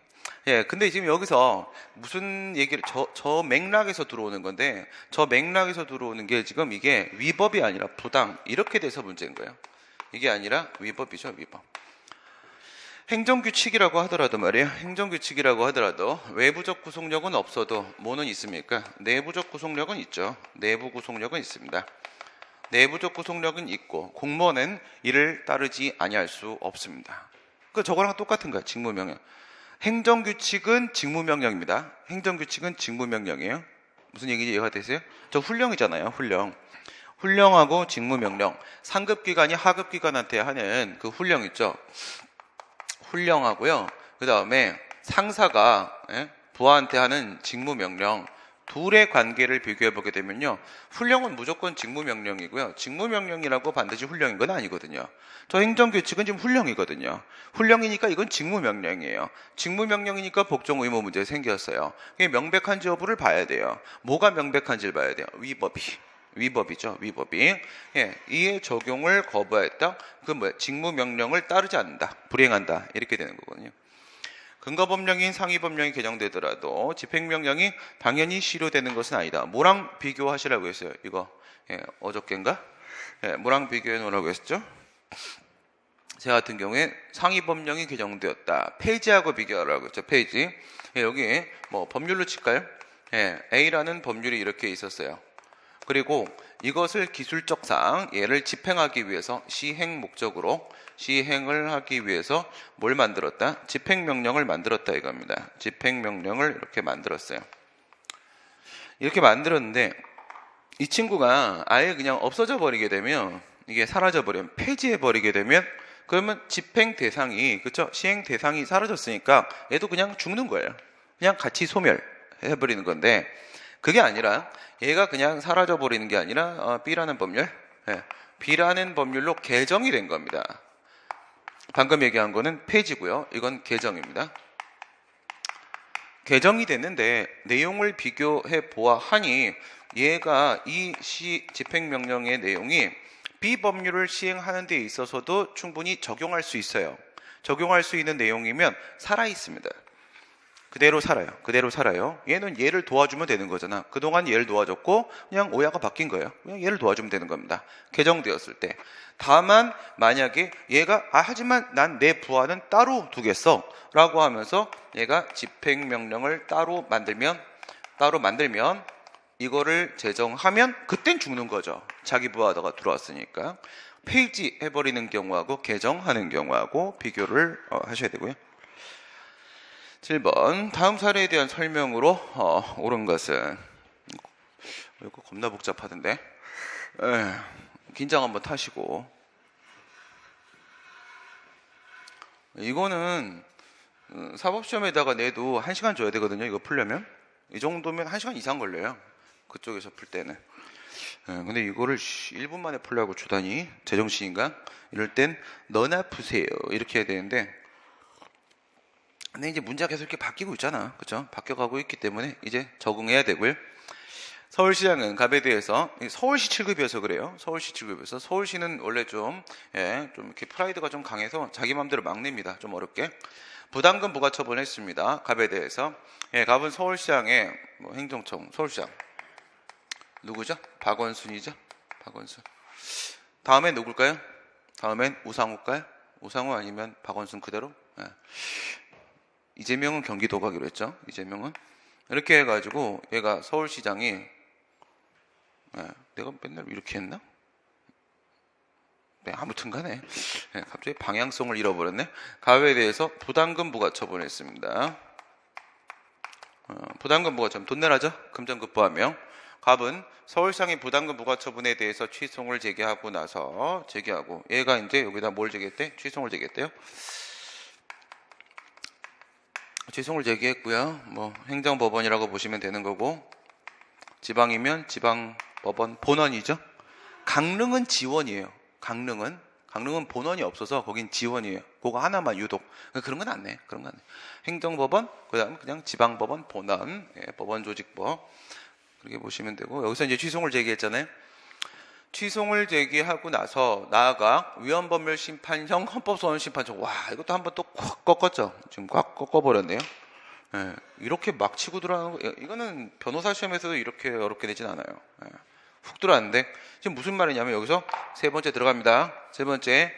근데 지금 여기서 무슨 얘기를 저 맥락에서 들어오는 건데 저 맥락에서 들어오는 게 지금 이게 위법이 아니라 부당 이렇게 돼서 문제인 거예요. 이게 아니라 위법이죠, 위법. 행정규칙이라고 하더라도 말이에요. 행정규칙이라고 하더라도 외부적 구속력은 없어도 뭐는 있습니까? 내부적 구속력은 있죠. 내부 구속력은 있습니다. 내부적 구속력은 있고 공무원은 이를 따르지 아니할 수 없습니다. 저거랑 똑같은 거야. 직무명령. 행정규칙은 직무명령입니다. 행정규칙은 직무명령이에요. 무슨 얘기인지 이해가 되세요? 저 훈령이잖아요. 훈령하고 직무명령. 상급기관이 하급기관한테 하는 그 훈령 있죠. 훈령하고요. 그 다음에 상사가 부하한테 하는 직무명령 둘의 관계를 비교해 보게 되면요. 훈령은 무조건 직무명령이고요. 직무명령이라고 반드시 훈령인 건 아니거든요. 저 행정규칙은 지금 훈령이거든요. 훈령이니까 이건 직무명령이에요. 직무명령이니까 복종 의무 문제 생겼어요. 이게 명백한지 여부를 봐야 돼요. 뭐가 명백한지를 봐야 돼요. 위법이죠. 위법이. 이에 적용을 거부했다. 그 직무명령을 따르지 않는다. 불이행한다. 이렇게 되는 거거든요. 근거법령인 상위법령이 개정되더라도 집행명령이 당연히 실효되는 것은 아니다. 뭐랑 비교하시라고 했어요? 이거 어저께인가? 뭐랑 비교해 놓으라고 했죠? 제 같은 경우에 상위법령이 개정되었다. 폐지하고 비교하라고 했죠. 폐지. 여기 뭐 법률로 칠까요? A라는 법률이 이렇게 있었어요. 그리고 이것을 기술적상 얘를 집행하기 위해서 시행 목적으로 시행을 하기 위해서 뭘 만들었다? 집행명령을 만들었다 이겁니다. 집행명령을 이렇게 만들었어요. 이렇게 만들었는데 이 친구가 아예 그냥 없어져 버리게 되면 이게 사라져 버리면 폐지해 버리게 되면 그러면 집행 대상이 그렇죠? 시행 대상이 사라졌으니까 얘도 그냥 죽는 거예요. 그냥 같이 소멸해 버리는 건데 그게 아니라 얘가 그냥 사라져 버리는 게 아니라 B라는 법률, B라는 법률로 개정이 된 겁니다. 방금 얘기한 거는 폐지고요. 이건 개정입니다. 개정이 됐는데 내용을 비교해 보아하니 얘가 이 집행명령의 내용이 B 법률을 시행하는 데 있어서도 충분히 적용할 수 있어요. 적용할 수 있는 내용이면 살아있습니다. 그대로 살아요. 얘는 얘를 도와주면 되는 거잖아. 그동안 얘를 도와줬고 그냥 오야가 바뀐 거예요. 그냥 얘를 도와주면 되는 겁니다. 개정되었을 때. 다만 만약에 얘가 하지만 난 내 부하는 따로 두겠어 라고 하면서 얘가 집행명령을 따로 만들면 이거를 제정하면 그땐 죽는 거죠. 자기 부하가 들어왔으니까. 폐지해버리는 경우하고 개정하는 경우하고 비교를 하셔야 되고요. 7번 다음 사례에 대한 설명으로 옳은 것은 이거 겁나 복잡하던데 긴장 한번 타시고 이거는 사법시험에다가 내도 1시간 줘야 되거든요. 이거 풀려면 이 정도면 1시간 이상 걸려요. 그쪽에서 풀 때는 근데 이거를 1분 만에 풀려고 주다니 제정신인가? 이럴 땐 너나 푸세요 이렇게 해야 되는데 근데 이제 문제가 계속 이렇게 바뀌고 있잖아. 그죠? 바뀌어가고 있기 때문에 이제 적응해야 되고요. 서울시장은 갑에 대해서 서울시 7급이어서 그래요. 서울시 7급이어서 서울시는 원래 좀 이렇게 프라이드가 좀 강해서 자기 마음대로 막 냅니다. 좀 어렵게. 부담금 부과 처분했습니다. 갑에 대해서. 갑은 서울시장의 행정청 서울시장 누구죠? 박원순이죠. 박원순. 다음엔 누굴까요? 다음엔 우상호일까요? 우상호 아니면 박원순 그대로? 이재명은 경기도 가기로 했죠. 이재명은 이렇게 해가지고 얘가 서울시장이 내가 맨날 이렇게 했나? 아무튼 간에 갑자기 방향성을 잃어버렸네. 갑에 대해서 부담금 부과 처분했습니다. 부담금 부과 처분 돈 내라죠. 금전급부하며 갑은 서울시장의 부담금 부과 처분에 대해서 취소를 제기하고 나서 얘가 이제 여기다 뭘 제기했대? 취소를 제기했대요. 취소를 제기했고요. 행정법원이라고 보시면 되는 거고 지방이면 지방법원 본원이죠. 강릉은 지원이에요. 강릉은 본원이 없어서 거긴 지원이에요. 그거 하나만 유독 그런 건 안 내. 행정법원 그다음 그냥 지방법원 본원 법원조직법 그렇게 보시면 되고 여기서 이제 취소를 제기했잖아요. 취소를 제기하고 나서 나아가 위헌법률심판형 헌법소원심판청 이것도 한번 또 꽉 꺾었죠. 지금 꽉 꺾어버렸네요. 이렇게 막 치고 들어가는 거 이거는 변호사 시험에서도 이렇게 어렵게 되진 않아요. 훅 들어왔는데 지금 무슨 말이냐면 여기서 세 번째 들어갑니다. 세 번째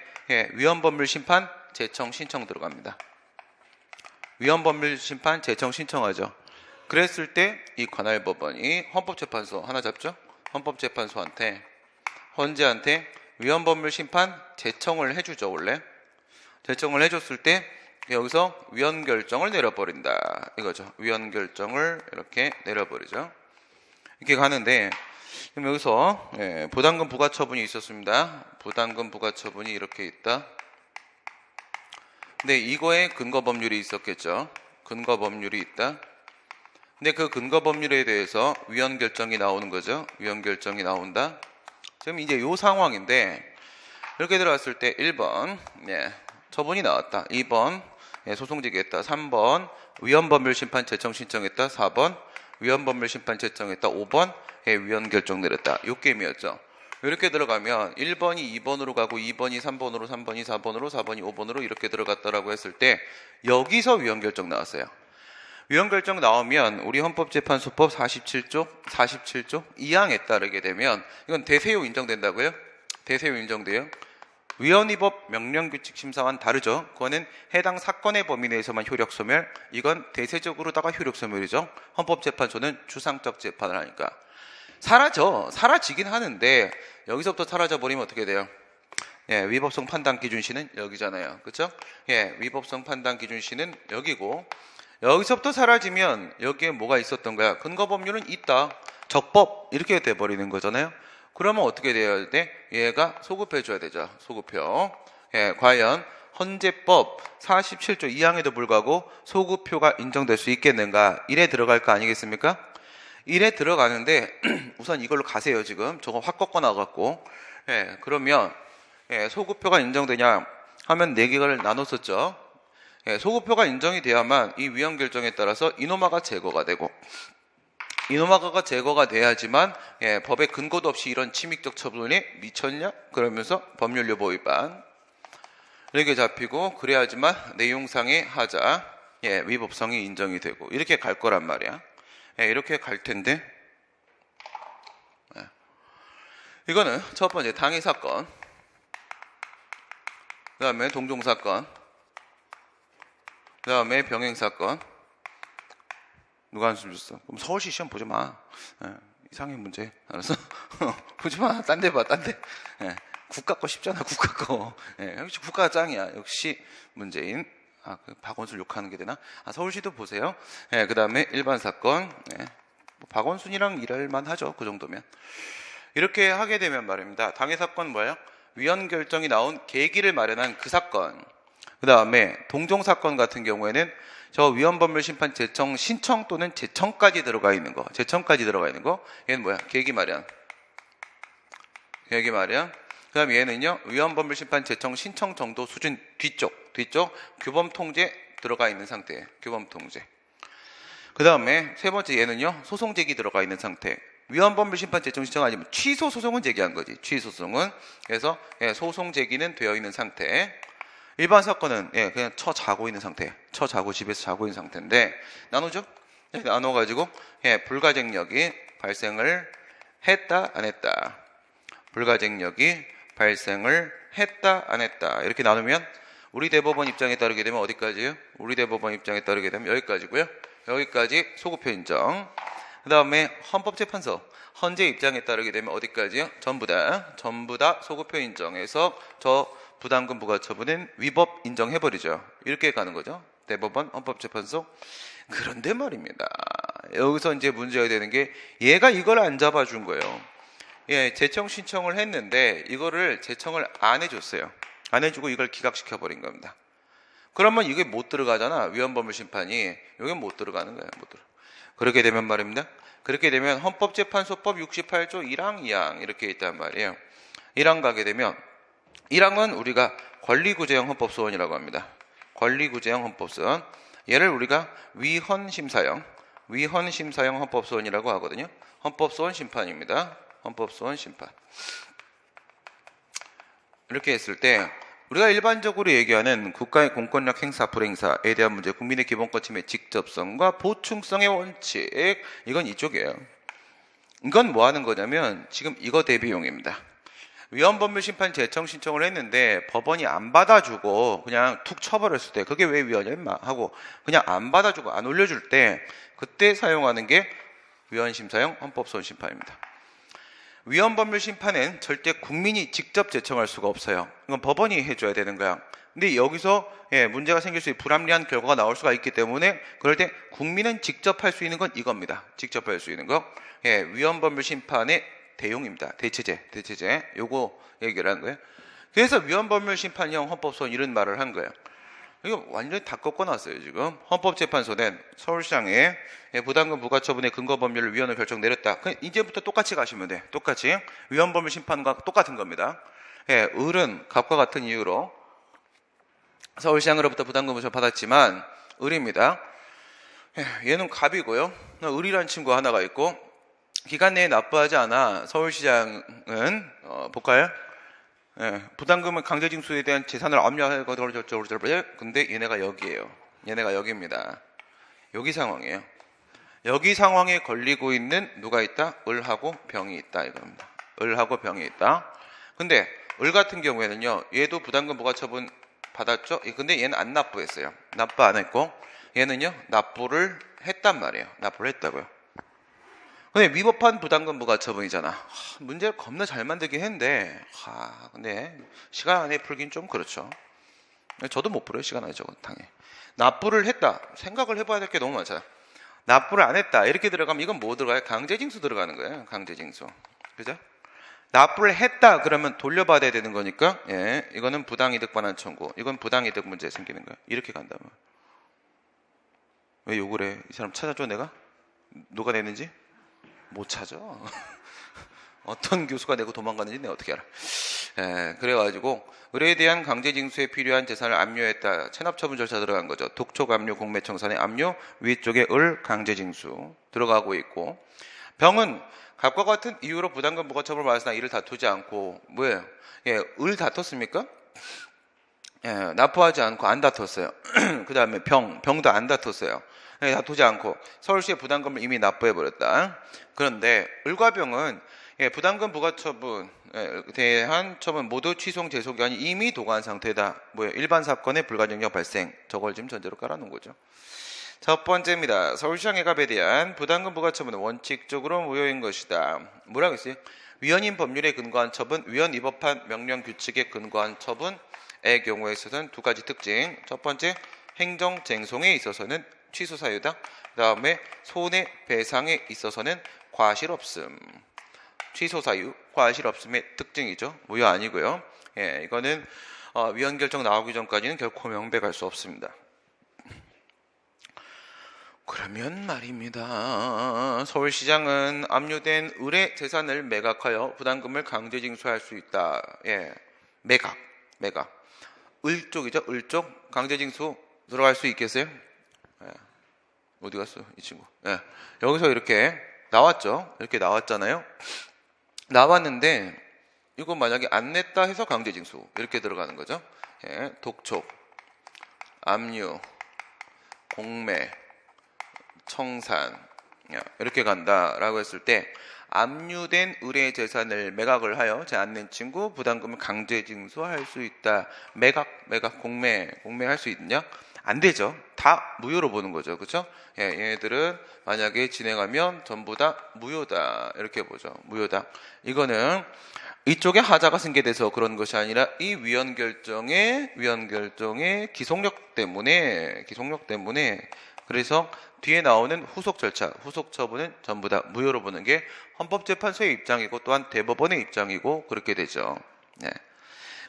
위헌법률심판 제청 신청 들어갑니다. 위헌법률심판 제청 신청하죠. 그랬을 때 이 관할법원이 헌법재판소 하나 잡죠. 헌법재판소한테 위헌법률심판 제청을 해주죠. 원래 제청을 해줬을 때 여기서 위헌결정을 내려버린다 이거죠. 위헌결정을 이렇게 내려버리죠. 이렇게 가는데 그럼 여기서 부담금 부과처분이 있었습니다. 부담금 부과처분이 이렇게 있다. 근데 이거에 근거 법률이 있었겠죠. 근거 법률이 있다. 근데 그 근거 법률에 대해서 위헌 결정이 나오는 거죠. 위헌 결정이 나온다. 지금 이제 이 상황인데 이렇게 들어갔을 때 1번 처분이 나왔다. 2번 소송 제기했다. 3번 위헌 법률 심판 제청 신청했다. 4번 위헌 법률 심판 제청했다. 5번 위헌 결정 내렸다. 요 게임이었죠. 이렇게 들어가면 1번이 2번으로 가고 2번이 3번으로 3번이 4번으로 4번이 5번으로 이렇게 들어갔다라고 했을 때 여기서 위헌 결정 나왔어요. 위헌 결정 나오면 우리 헌법재판소법 47조 2항에 따르게 되면 이건 대세효 인정된다고요? 대세효 인정돼요. 위헌위법 명령규칙심사와는 다르죠. 그거는 해당 사건의 범위 내에서만 효력 소멸. 이건 대세적으로다가 효력 소멸이죠. 헌법재판소는 주상적 재판을 하니까. 사라지긴 하는데 여기서부터 사라져버리면 어떻게 돼요? 위법성 판단 기준시는 여기잖아요. 그렇죠? 위법성 판단 기준시는 여기고 여기서부터 사라지면 여기에 뭐가 있었던 거야? 근거 법률은 있다. 적법 이렇게 돼버리는 거잖아요. 그러면 어떻게 돼야 돼? 얘가 소급해줘야 되죠. 소급표. 과연 헌재법 47조 2항에도 불구하고 소급표가 인정될 수 있겠는가? 1에 들어갈 거 아니겠습니까? 1에 들어가는데 우선 이걸로 가세요. 지금 저거 확 꺾어 나갔고 그러면 소급표가 인정되냐 하면 4개를 나눴었죠. 소급표가 인정이 돼야만 이 위헌 결정에 따라서 이노마가 제거가 되고 이노마가 제거가 돼야지만 법에 근거도 없이 이런 침입적 처분이 미쳤냐? 그러면서 법률 여부 위반 이렇게 잡히고 그래야지만 내용상의 하자 위법성이 인정이 되고 이렇게 갈 거란 말이야. 이렇게 갈 텐데 이거는 첫 번째 당해 사건, 그 다음에 동종 사건, 그 다음에 병행 사건. 누가 한숨 줬어? 그럼 서울시 시험 보지 마. 이상해 문제. 알았어? 보지 마. 딴 데 봐. 딴 데. 국가 거 쉽잖아. 국가 거. 역시 국가가 짱이야. 역시 문재인. 그 박원순 욕하는 게 되나? 서울시도 보세요. 그 다음에 일반 사건. 뭐 박원순이랑 일할만 하죠. 그 정도면. 이렇게 하게 되면 말입니다. 당해 사건 뭐예요? 위헌 결정이 나온 계기를 마련한 그 사건. 그 다음에 동종 사건 같은 경우에는 저 위헌 법률 심판 제청 신청 또는 제청까지 들어가 있는 거. 제청까지 들어가 있는 거. 얘는 뭐야? 계기 마련. 계기 마련. 그 다음에 얘는요. 위헌 법률 심판 제청 신청 정도 수준 뒤쪽 규범 통제 들어가 있는 상태. 규범 통제. 그 다음에 세 번째 얘는요. 소송 제기 들어가 있는 상태. 위헌 법률 심판 제청 신청 아니면 취소 소송은 제기한 거지. 취소 소송은. 그래서 소송 제기는 되어 있는 상태. 일반 사건은 그냥 자고 있는 상태. 자고 집에서 자고 있는 상태인데 나누죠? 나눠가지고 불가쟁력이 발생을 했다 안 했다. 불가쟁력이 발생을 했다 안 했다. 이렇게 나누면 우리 대법원 입장에 따르게 되면 어디까지요? 우리 대법원 입장에 따르게 되면 여기까지고요. 여기까지 소급표 인정. 그 다음에 헌법재판소 헌재 입장에 따르게 되면 어디까지요? 전부 다 소급표 인정해서 저 부담금 부과처분은 위법 인정해버리죠. 이렇게 가는 거죠. 대법원, 헌법재판소. 그런데 말입니다. 여기서 이제 문제가 되는 게 얘가 이걸 안 잡아준 거예요. 제청 신청을 했는데 이거를 제청을 안 해줬어요. 안 해주고 이걸 기각시켜버린 겁니다. 그러면 이게 못 들어가잖아. 위헌법률 심판이. 여기 못 들어가는 거예요. 못 들어. 그렇게 되면 말입니다. 그렇게 되면 헌법재판소법 68조 1항, 2항 이렇게 있단 말이에요. 1항 가게 되면 1항은 우리가 권리구제형 헌법소원이라고 합니다. 권리구제형 헌법소원. 얘를 우리가 위헌심사형 헌법소원이라고 하거든요. 헌법소원 심판입니다. 헌법소원 심판. 이렇게 했을 때 우리가 일반적으로 얘기하는 국가의 공권력 행사 불행사에 대한 문제, 국민의 기본권 침해 직접성과 보충성의 원칙, 이건 이쪽이에요. 이건 뭐 하는 거냐면 지금 이거 대비용입니다. 위헌법률 심판 제청 신청을 했는데 법원이 안 받아주고 그냥 툭 쳐버렸을 때 그게 왜 위헌이야 임마 하고 그냥 안 받아주고 안 올려줄 때 그때 사용하는 게 위헌심사형 헌법소원 심판입니다. 위헌법률 심판은 절대 국민이 직접 제청할 수가 없어요. 이건 법원이 해줘야 되는 거야. 근데 여기서 문제가 생길 수 있는 불합리한 결과가 나올 수가 있기 때문에 그럴 때 국민은 직접 할 수 있는 건 이겁니다. 직접 할 수 있는 거. 위헌법률 심판의 대용입니다. 대체제. 요거 얘기를 한 거예요. 그래서 위헌법률 심판형 헌법소원 이런 말을 한 거예요. 이거 완전히 다 꺾어놨어요. 지금 헌법재판소는 서울시장에 부담금 부과처분의 근거 법률을 위헌을 결정 내렸다. 이제부터 똑같이 가시면 돼. 똑같이 위헌 법률 심판과 똑같은 겁니다. 을은 갑과 같은 이유로 서울시장으로부터 부담금을 받았지만 을입니다. 얘는 갑이고요. 을이라는 친구 하나가 있고 기간 내에 납부하지 않아 서울시장은 볼까요? 부담금은 강제징수에 대한 재산을 압류하고 근데 얘네가 여기에요. 얘네가 여기입니다. 여기 상황이에요. 여기 상황에 걸리고 있는 누가 있다? 을하고 병이 있다 이겁니다. 을하고 병이 있다. 근데 을 같은 경우에는요. 얘도 부담금 부과처분 받았죠? 근데 얘는 안 납부했어요. 납부 안 했고 얘는요. 납부를 했단 말이에요. 납부를 했다고요. 근데 위법한 부담금 부과처분이잖아. 문제를 겁나 잘 만들긴 했는데 근데 시간 안에 풀긴 좀 그렇죠. 저도 못 풀어요. 시간 안에 저거 당연히. 납부를 했다. 생각을 해봐야 될 게 너무 많잖아. 납부를 안 했다. 이렇게 들어가면 이건 뭐 들어가요? 강제징수 들어가는 거예요. 강제징수. 그죠? 납부를 했다. 그러면 돌려받아야 되는 거니까 이거는 부당이득 반환 청구. 이건 부당이득 문제 생기는 거야. 이렇게 간다면. 왜 욕을 해? 이 사람 찾아줘 내가? 누가 내는지? 못 찾아. 어떤 교수가 내고 도망갔는지 내가 어떻게 알아. 그래가지고 을에 대한 강제징수에 필요한 재산을 압류했다. 체납처분 절차 들어간 거죠. 독촉 압류, 공매청산의 압류, 위쪽에 을 강제징수 들어가고 있고 병은 갑과 같은 이유로 부담금 부과처분을 받았으나 이를 다투지 않고 뭐예요? 을 다퉜습니까? 납부하지 않고 안 다퉜어요. 그 다음에 병도 안 다퉜어요. 다투지 않고 서울시에 부담금을 이미 납부해버렸다. 그런데 을과 병은 부담금 부과처분에 대한 처분 모두 취소 제소 기간이 이미 도과한 상태다. 뭐예요? 일반 사건의 불가증력 발생. 저걸 지금 전제로 깔아놓은 거죠. 첫 번째입니다. 서울시장 해갑에 대한 부담금 부과처분은 원칙적으로 무효인 것이다. 뭐라고 했어요? 위헌인 법률에 근거한 처분, 위헌 위법한 명령 규칙에 근거한 처분의 경우에 있어서는 두 가지 특징. 첫 번째, 행정쟁송에 있어서는 취소 사유다. 그 다음에 손해배상에 있어서는 과실 없음. 취소 사유, 과실 없음의 특징이죠. 무효 아니고요. 이거는 위헌 결정 나오기 전까지는 결코 명백할 수 없습니다. 그러면 말입니다. 서울시장은 압류된 을의 재산을 매각하여 부담금을 강제징수할 수 있다. 매각. 을 쪽이죠. 을 쪽 강제징수 들어갈 수 있겠어요? 어디 갔어 이 친구? 여기서 이렇게 나왔죠. 이렇게 나왔잖아요. 나왔는데 이거 만약에 안 냈다 해서 강제징수 이렇게 들어가는 거죠. 독촉, 압류, 공매, 청산 이렇게 간다라고 했을 때 압류된 을의 재산을 매각을 하여 제 안 낸 친구 부담금을 강제징수할 수 있다. 매각, 공매할 수 있냐? 안 되죠. 다 무효로 보는 거죠. 그렇죠? 얘네들은 만약에 진행하면 전부 다 무효다. 이렇게 보죠. 무효다. 이거는 이쪽에 하자가 승계돼서 그런 것이 아니라 이 위헌 결정의 기속력 때문에 그래서 뒤에 나오는 후속 절차, 후속 처분은 전부 다 무효로 보는 게 헌법재판소의 입장이고 또한 대법원의 입장이고 그렇게 되죠.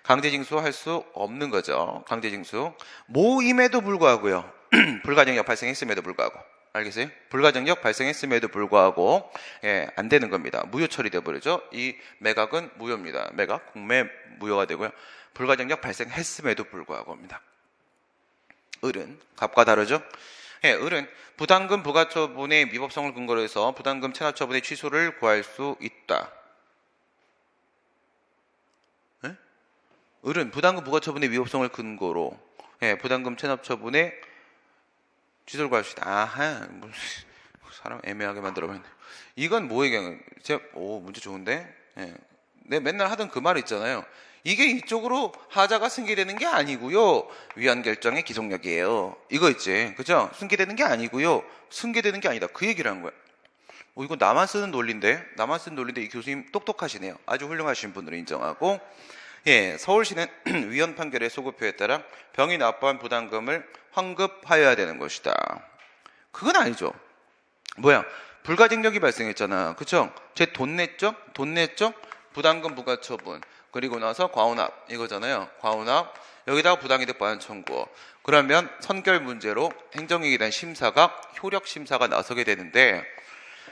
강제징수 할 수 없는 거죠. 강제징수. 모임에도 불구하고요. 불가증력 발생했음에도 불구하고. 알겠어요? 불가증력 발생했음에도 불구하고 안 되는 겁니다. 무효 처리돼 버리죠. 이 매각은 무효입니다. 매각, 공매 무효가 되고요. 불가증력 발생했음에도 불구하고입니다. 을은 갑과 다르죠? 을은 부담금 부과처분의 위법성을 근거로 해서 부담금 체납처분의 취소를 구할 수 있다. 을은 부담금 부과처분의 위법성을 근거로 부담금 체납처분의 취소를 구할 수 있다. 아하, 사람 애매하게 만들어버렸네. 이건 뭐의 경우? 문제 좋은데? 내가 맨날 하던 그 말 있잖아요. 이게 이쪽으로 하자가 승계되는 게 아니고요. 위헌 결정의 기속력이에요. 이거 있지, 그죠? 승계되는 게 아니고요. 승계되는 게 아니다. 그 얘기를 한 거야. 이거 나만 쓰는 논리인데 이 교수님 똑똑하시네요. 아주 훌륭하신 분으로 인정하고. 서울시는 위헌 판결의 소급표에 따라 병이 납부한 부담금을 환급하여야 되는 것이다. 그건 아니죠. 불가증력이 발생했잖아. 그쵸? 쟤 돈 냈죠? 부담금 부과처분. 그리고 나서 과혼합 이거잖아요. 과혼합 여기다가 부당이득 반환 청구. 그러면 선결 문제로 행정이익에 대한 심사가 효력 심사가 나서게 되는데,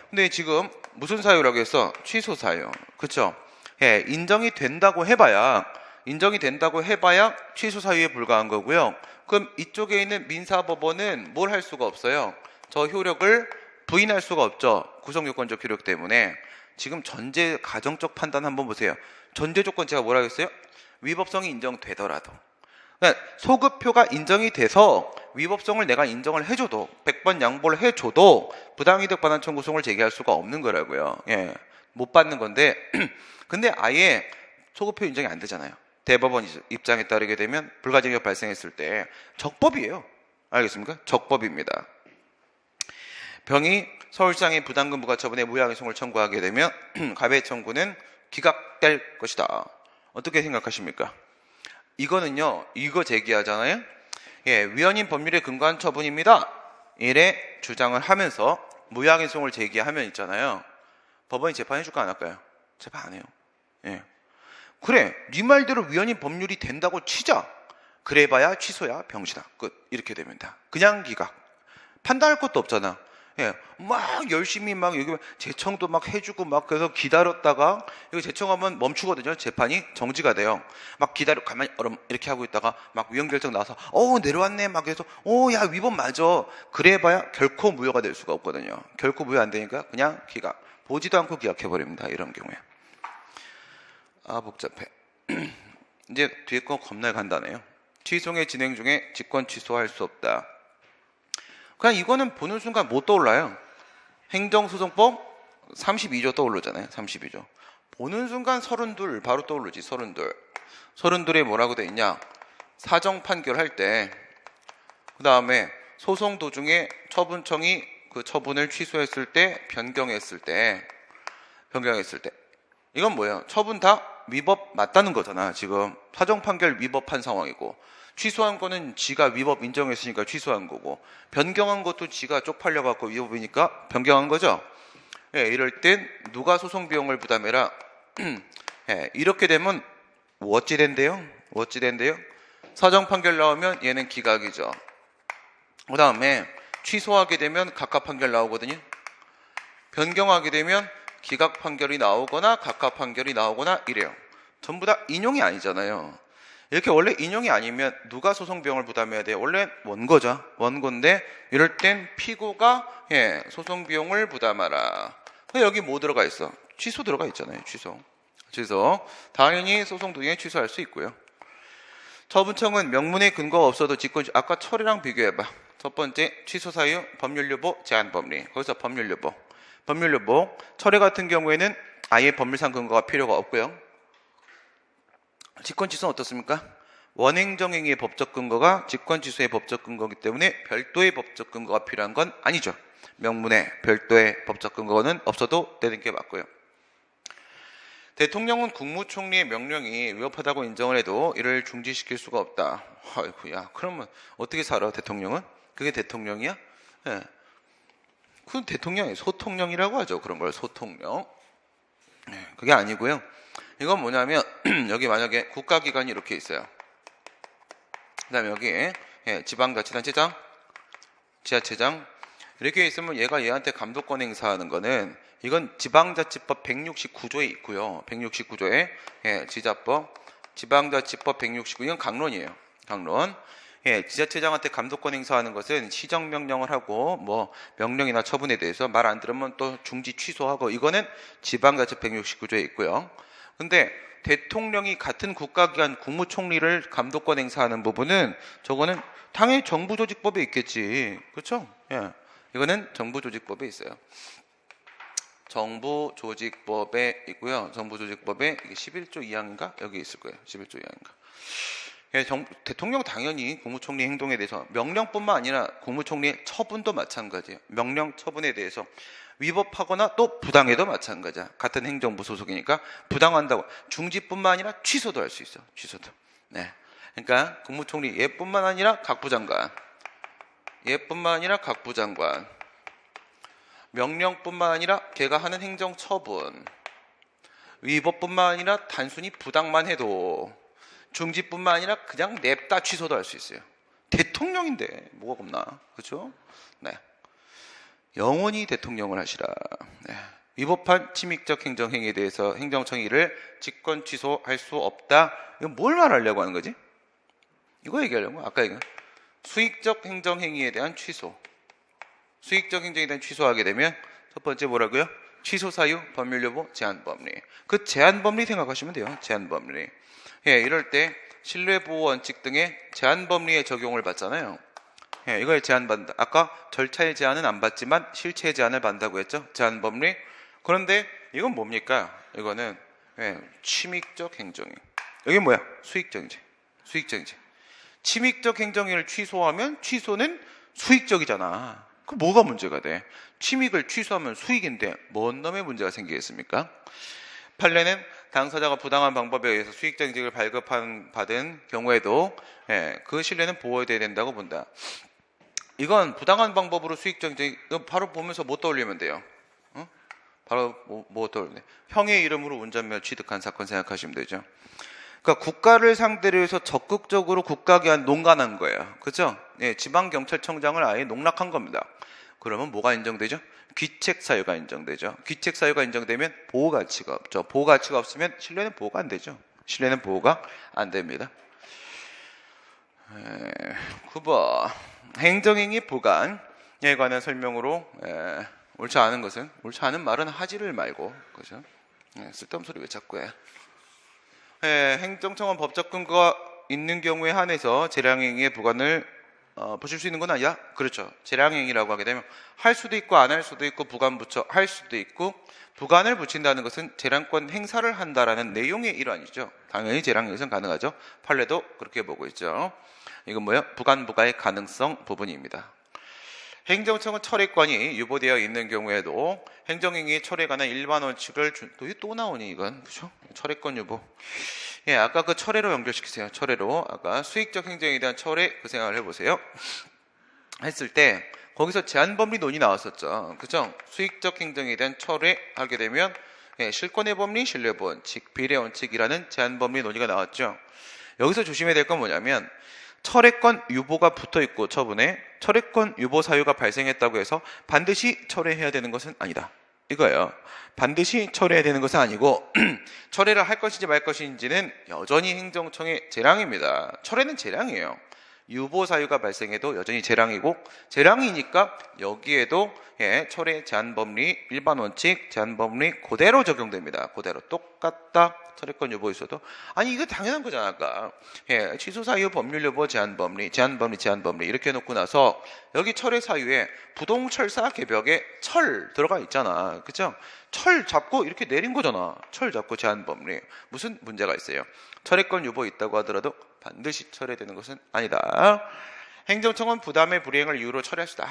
근데 지금 무슨 사유라고 했어? 취소 사유. 그쵸? 예, 인정이 된다고 해봐야 취소 사유에 불과한 거고요. 그럼 이쪽에 있는 민사법원은 뭘 할 수가 없어요. 저 효력을 부인할 수가 없죠. 구성요건적 효력 때문에. 지금 전제 가정적 판단 한번 보세요. 전제 조건 제가 뭐라고 했어요? 위법성이 인정되더라도. 그러니까 소급표가 인정이 돼서 위법성을 내가 인정을 해줘도 100번 양보를 해줘도 부당이득 반환 청구송을 제기할 수가 없는 거라고요. 예, 못 받는 건데 근데 아예 소급표 인정이 안 되잖아요. 대법원 입장에 따르게 되면 불가증력 발생했을 때 적법이에요. 알겠습니까? 적법입니다. 병이 서울시장의 부담금 부과처분에 무효항해송을 청구하게 되면 가배 청구는 기각될 것이다. 어떻게 생각하십니까? 이거는요, 이거 제기하잖아요. 예, 위헌인 법률에 근거한 처분입니다. 이래 주장을 하면서 무효항해송을 제기하면 있잖아요. 법원이 재판해줄까 안 할까요? 재판 안 해요. 예. 그래, 네 말대로 위헌인 법률이 된다고 치자. 그래봐야 취소야 병시다. 끝. 이렇게 됩니다. 그냥 기각. 판단할 것도 없잖아. 예, 막 열심히 막 여기 재청도 막 해주고 막 그래서 기다렸다가 여기 재청하면 멈추거든요. 재판이 정지가 돼요. 막 기다려 가만히 얼음 이렇게 하고 있다가 막 위헌 결정 나서 내려왔네 막 해서 야 위법 맞아. 그래봐야 결코 무효가 될 수가 없거든요. 결코 무효 안 되니까 그냥 기각. 보지도 않고 기각해 버립니다. 이런 경우에. 아 복잡해. 이제 뒤에 거 겁나 간단해요. 취소의 진행 중에 직권 취소할 수 없다. 그냥 이거는 보는 순간 못 떠올라요. 행정소송법 32조 떠오르잖아요. 32조. 보는 순간 32 바로 떠오르지. 32. 32에 뭐라고 돼 있냐? 사정 판결할 때 그 다음에 소송 도중에 처분청이 그 처분을 취소했을 때 변경했을 때 이건 뭐예요? 처분 다 위법 맞다는 거잖아. 지금 사정 판결 위법한 상황이고 취소한 거는 지가 위법 인정했으니까 취소한 거고 변경한 것도 지가 쪽팔려 갖고 위법이니까 변경한 거죠. 예, 이럴 땐 누가 소송 비용을 부담해라. 예, 이렇게 되면 어찌 된대요? 사정 판결 나오면 얘는 기각이죠. 그 다음에 취소하게 되면 각각 판결 나오거든요. 변경하게 되면 기각 판결이 나오거나 각각 판결이 나오거나 이래요. 전부 다 인용이 아니잖아요. 이렇게 원래 인용이 아니면 누가 소송 비용을 부담해야 돼요? 원래 원고죠. 원고인데 이럴 땐 피고가 소송 비용을 부담하라. 여기 뭐 들어가 있어? 취소 들어가 있잖아요. 취소. 당연히 소송 도중에 취소할 수 있고요. 처분청은 명문의 근거가 없어도 직권 아까 처리랑 비교해봐. 첫 번째 취소 사유, 법률 여부, 제한 법리. 거기서 법률 여부. 처리 같은 경우에는 아예 법률상 근거가 필요가 없고요. 직권 취소는 어떻습니까? 원행정행위의 법적 근거가 직권 취소의 법적 근거이기 때문에 별도의 법적 근거가 필요한 건 아니죠. 명문에 별도의 법적 근거는 없어도 되는 게 맞고요. 대통령은 국무총리의 명령이 위법하다고 인정을 해도 이를 중지시킬 수가 없다. 아이고야, 그러면 어떻게 살아 대통령은? 그게 대통령이야? 예. 그건 대통령이 소통령이라고 하죠. 그런 걸 소통령. 그게 아니고요. 이건 뭐냐면 여기 만약에 국가기관이 이렇게 있어요. 그 다음에 여기 지방자치단체장, 지자체장 이렇게 있으면 얘가 얘한테 감독권 행사하는 거는 이건 지방자치법 169조에 있고요. 169조에 지자법, 지방자치법 169 이건 강론이에요. 강론. 지자체장한테 감독권 행사하는 것은 시정명령을 하고 뭐 명령이나 처분에 대해서 말 안 들으면 또 중지 취소하고 이거는 지방자치법 169조에 있고요. 근데 대통령이 같은 국가기관 국무총리를 감독권 행사하는 부분은 저거는 당연히 정부조직법에 있겠지. 그렇죠? 예. 이거는 정부조직법에 있어요. 정부조직법에 있고요. 정부조직법에 이게 11조 2항인가? 여기 있을 거예요. 11조 2항인가. 예, 대통령 당연히 국무총리 행동에 대해서 명령뿐만 아니라 국무총리의 처분도 마찬가지예요. 명령 처분에 대해서 위법하거나 또 부당해도 마찬가지야. 같은 행정부 소속이니까 부당한다고 중지뿐만 아니라 취소도 할 수 있어. 취소도. 네. 그러니까 국무총리 얘뿐만 아니라 각 부장관, 명령뿐만 아니라 걔가 하는 행정처분, 위법뿐만 아니라 단순히 부당만 해도 중지뿐만 아니라 그냥 냅다 취소도 할 수 있어요. 대통령인데 뭐가 겁나, 그렇죠? 네, 영원히 대통령을 하시라. 네. 위법한 침입적 행정행위에 대해서 행정청이 이를 직권 취소할 수 없다. 이건 뭘 말하려고 하는 거지? 이거 얘기하려고. 아까 이거 수익적 행정행위에 대한 취소. 수익적 행정에 대한 취소하게 되면 첫 번째 뭐라고요? 취소 사유, 법률 여부, 제한 범위. 그 제한 범위 생각하시면 돼요. 제한 범위. 예, 이럴 때 신뢰 보호 원칙 등의 제한 범위에 적용을 받잖아요. 예, 이거에 제한받는다. 아까 절차의 제한은 안 받지만 실체의 제한을 받는다고 했죠. 제한 범위. 그런데 이건 뭡니까? 이거는 침입적 행정이. 여기 뭐야? 수익적 행정. 수익적 행정. 침입적 행정을 취소하면 취소는 수익적이잖아. 그 뭐가 문제가 돼? 침입을 취소하면 수익인데 뭔 놈의 문제가 생기겠습니까? 판례는 당사자가 부당한 방법에 의해서 수익적 행정을 발급받은 경우에도 그 신뢰는 보호돼야 된다고 본다. 이건 부당한 방법으로 수익적 행정, 바로 보면서 뭐 떠올리면 돼요? 바로 뭐 떠올리네. 형의 이름으로 운전면허 취득한 사건 생각하시면 되죠. 그러니까 국가를 상대로 해서 적극적으로 국가기관 농간한 거예요. 그죠? 예, 지방경찰청장을 아예 농락한 겁니다. 그러면 뭐가 인정되죠? 귀책 사유가 인정되죠. 귀책 사유가 인정되면 보호 가치가 없죠. 보호 가치가 없으면 신뢰는 보호가 안 되죠. 신뢰는 보호가 안 됩니다. 9번 행정행위 보관에 관한 설명으로 옳지 않은 것은, 옳지 않은 말은 하지를 말고, 그죠? 쓸데없는 소리 왜 자꾸 해? 행정청은 법적 근거가 있는 경우에 한해서 재량행위의 부관을 붙일 수 있는 건 아니야? 그렇죠. 재량행위라고 하게 되면 할 수도 있고 안 할 수도 있고 부관 붙여 할 수도 있고, 부관을 붙인다는 것은 재량권 행사를 한다라는 내용의 일환이죠. 당연히 재량행위는 가능하죠. 판례도 그렇게 보고 있죠. 이건 뭐예요? 부관 부과의 가능성 부분입니다. 행정청은 철회권이 유보되어 있는 경우에도 행정행위의 철회에 관한 일반 원칙을 또 나오니 이건, 그죠? 철회권 유보. 예, 아까 그 철회로 연결시키세요. 철회로. 아까 수익적 행정에 대한 철회 그 생각을 해보세요. 했을 때 거기서 제한범위 논이 나왔었죠. 그죠? 수익적 행정에 대한 철회하게 되면 실권의 법리, 신뢰보 원칙, 비례 원칙이라는 제한범위 논의가 나왔죠. 여기서 조심해야 될 건 뭐냐면 철회권 유보가 붙어있고 처분에 철회권 유보 사유가 발생했다고 해서 반드시 철회해야 되는 것은 아니다. 이거예요. 반드시 철회해야 되는 것은 아니고 철회를 할 것인지 말 것인지는 여전히 행정청의 재량입니다. 철회는 재량이에요. 유보 사유가 발생해도 여전히 재량이고, 재량이니까 여기에도 철회 제한범리, 일반 원칙, 제한범리 그대로 적용됩니다. 그대로 똑같다. 철회권 유보 있어도. 아니 이거 당연한 거잖아. 아까 취소 사유, 법률 유보, 제한범리, 제한범리 이렇게 해놓고 나서 여기 철회 사유에 부동철사 개벽에 철 들어가 있잖아. 그죠? 철 잡고 이렇게 내린 거잖아. 철 잡고 제한범리. 무슨 문제가 있어요? 철회권 유보 있다고 하더라도 반드시 철회되는 것은 아니다. 행정청은 부담의 불이행을 이유로 철회할 수 있다.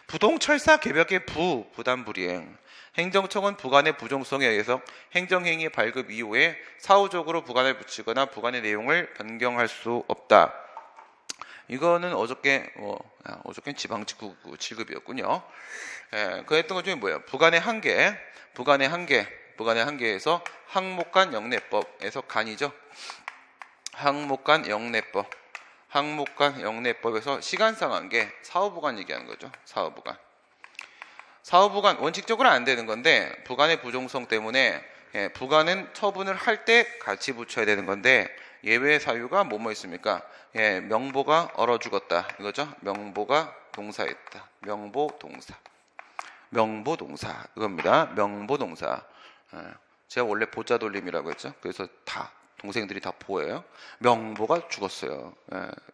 부동철사 개벽의 부담 불이행. 행정청은 부관의 부종성에 의해서 행정행위 발급 이후에 사후적으로 부관을 붙이거나 부관의 내용을 변경할 수 없다. 이거는 어저께 지방직구 7급이었군요. 그 했던 것 중에 뭐예요? 부관의 한계에서 항목간 영내법에서 간이죠. 항목간 영내법에서 시간상 한계, 사후부관 얘기하는 거죠. 사후부관 원칙적으로 안 되는 건데 부관의 부종성 때문에 부관은 처분을 할 때 같이 붙여야 되는 건데 예외 사유가 뭐뭐 있습니까? 명보가 얼어 죽었다 이거죠. 명보가 동사했다. 명보동사 이겁니다. 명보동사. 제가 원래 보자 돌림이라고 했죠. 그래서 동생들이 다 보여요. 명보가 죽었어요.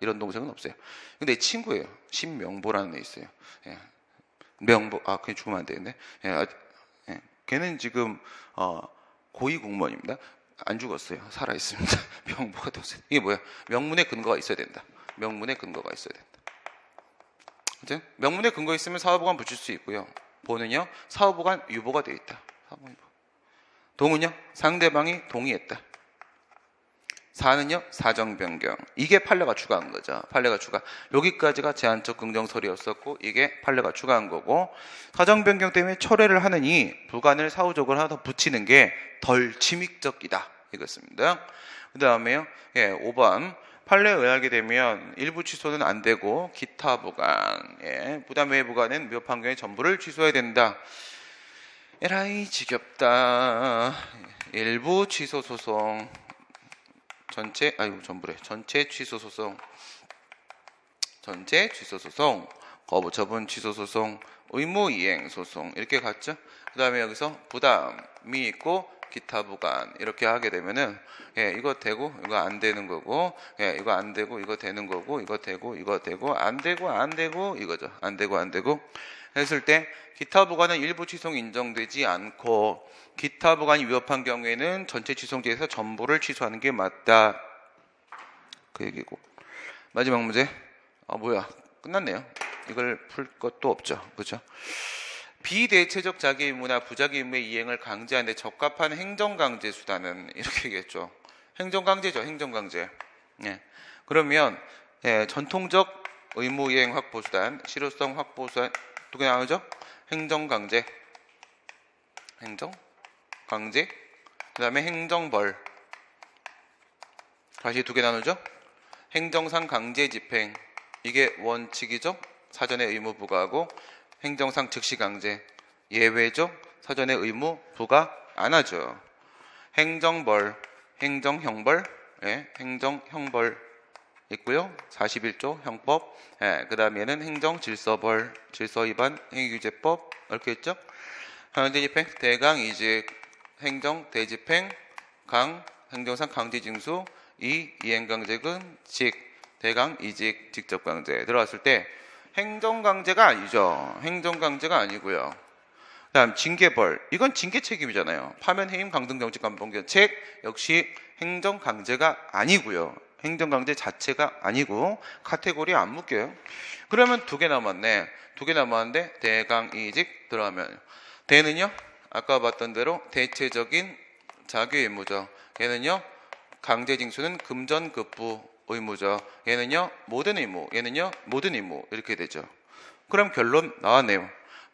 이런 동생은 없어요. 근데 친구예요. 신명보라는 애 있어요. 명보, 그냥 죽으면 안 되겠네. 걔는 지금 고위 공무원입니다. 안 죽었어요. 살아 있습니다. 명보가 동생. 이게 뭐야? 명문의 근거가 있어야 된다. 명문의 근거 있으면 사후보관 붙일 수 있고요. 보는요, 사후보관 유보가 돼 있다. 동은요, 상대방이 동의했다. 사는요, 사정 변경. 이게 판례가 추가한 거죠. 판례가 추가. 여기까지가 제한적 긍정설이었었고 이게 판례가 추가한 거고, 사정 변경 때문에 철회를 하느니 부관을 사후적으로 하나 더 붙이는 게 덜 침입적이다. 이것입니다. 그 다음에요. 5번. 판례에 의하게 되면 일부 취소는 안 되고 기타 부관, 부담 외 부관은 위법한 경우에 전부를 취소해야 된다. 에라이 지겹다. 일부 취소 소송, 전체 취소 소송, 전체 취소 소송, 거부 처분 취소 소송, 의무 이행 소송 이렇게 갔죠. 그 다음에 여기서 부담이 있고 기타 부관 이렇게 하게 되면은 이거 되고 이거 안 되는 거고, 이거 안 되고 이거 되는 거고, 이거 되고 이거 되고 안 되고 안 되고 이거죠. 안 되고 안 되고 했을 때 기타 부관은 일부 취소가 인정되지 않고 기타 부관이 위법한 경우에는 전체 취소제에서 전부를 취소하는 게 맞다. 그 얘기고. 마지막 문제. 뭐야? 끝났네요. 이걸 풀 것도 없죠. 그죠? 비대체적 자기 의무나 부자기 의무의 이행을 강제하는 데 적합한 행정강제 수단은 이렇게 얘기했죠. 행정강제죠. 행정강제. 그러면 전통적 의무 이행 확보 수단, 실효성 확보 수단 두 개 나오죠? 행정강제, 행정강제, 그 다음에 행정벌. 다시 두 개 나누죠? 행정상 강제 집행, 이게 원칙이죠? 사전에 의무 부과하고, 행정상 즉시 강제, 예외죠? 사전에 의무 부과 안 하죠. 행정벌, 행정형벌, 행정형벌 있고요. 41조 형법, 그 다음에는 행정질서벌, 질서위반 행위규제법 이렇게 있죠. 강제집행, 대강이직, 행정대집행, 행정상 강제징수, 이행강제금, 대강이직, 직접강제 들어왔을 때 행정강제가 아니죠. 행정강제가 아니고요. 그 다음 징계벌, 이건 징계 책임이잖아요. 파면, 해임, 강등, 정직, 감봉, 견책 역시 행정강제가 아니고요. 행정강제 자체가 아니고 카테고리에 안 묶여요. 그러면 두 개 남았네. 두 개 남았는데 대강이직 들어가면 대는요, 아까 봤던 대로 대체적인 자기 의무죠. 얘는요, 강제징수는 금전급부 의무죠. 얘는요, 모든 의무, 얘는요, 모든 의무 이렇게 되죠. 그럼 결론 나왔네요.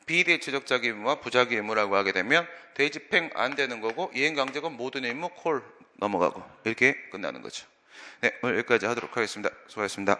비대체적 자기 의무와 부자기 의무라고 하게 되면 대집행 안 되는 거고, 이행강제건 모든 의무 콜 넘어가고 이렇게 끝나는 거죠. 오늘 여기까지 하도록 하겠습니다. 수고하셨습니다.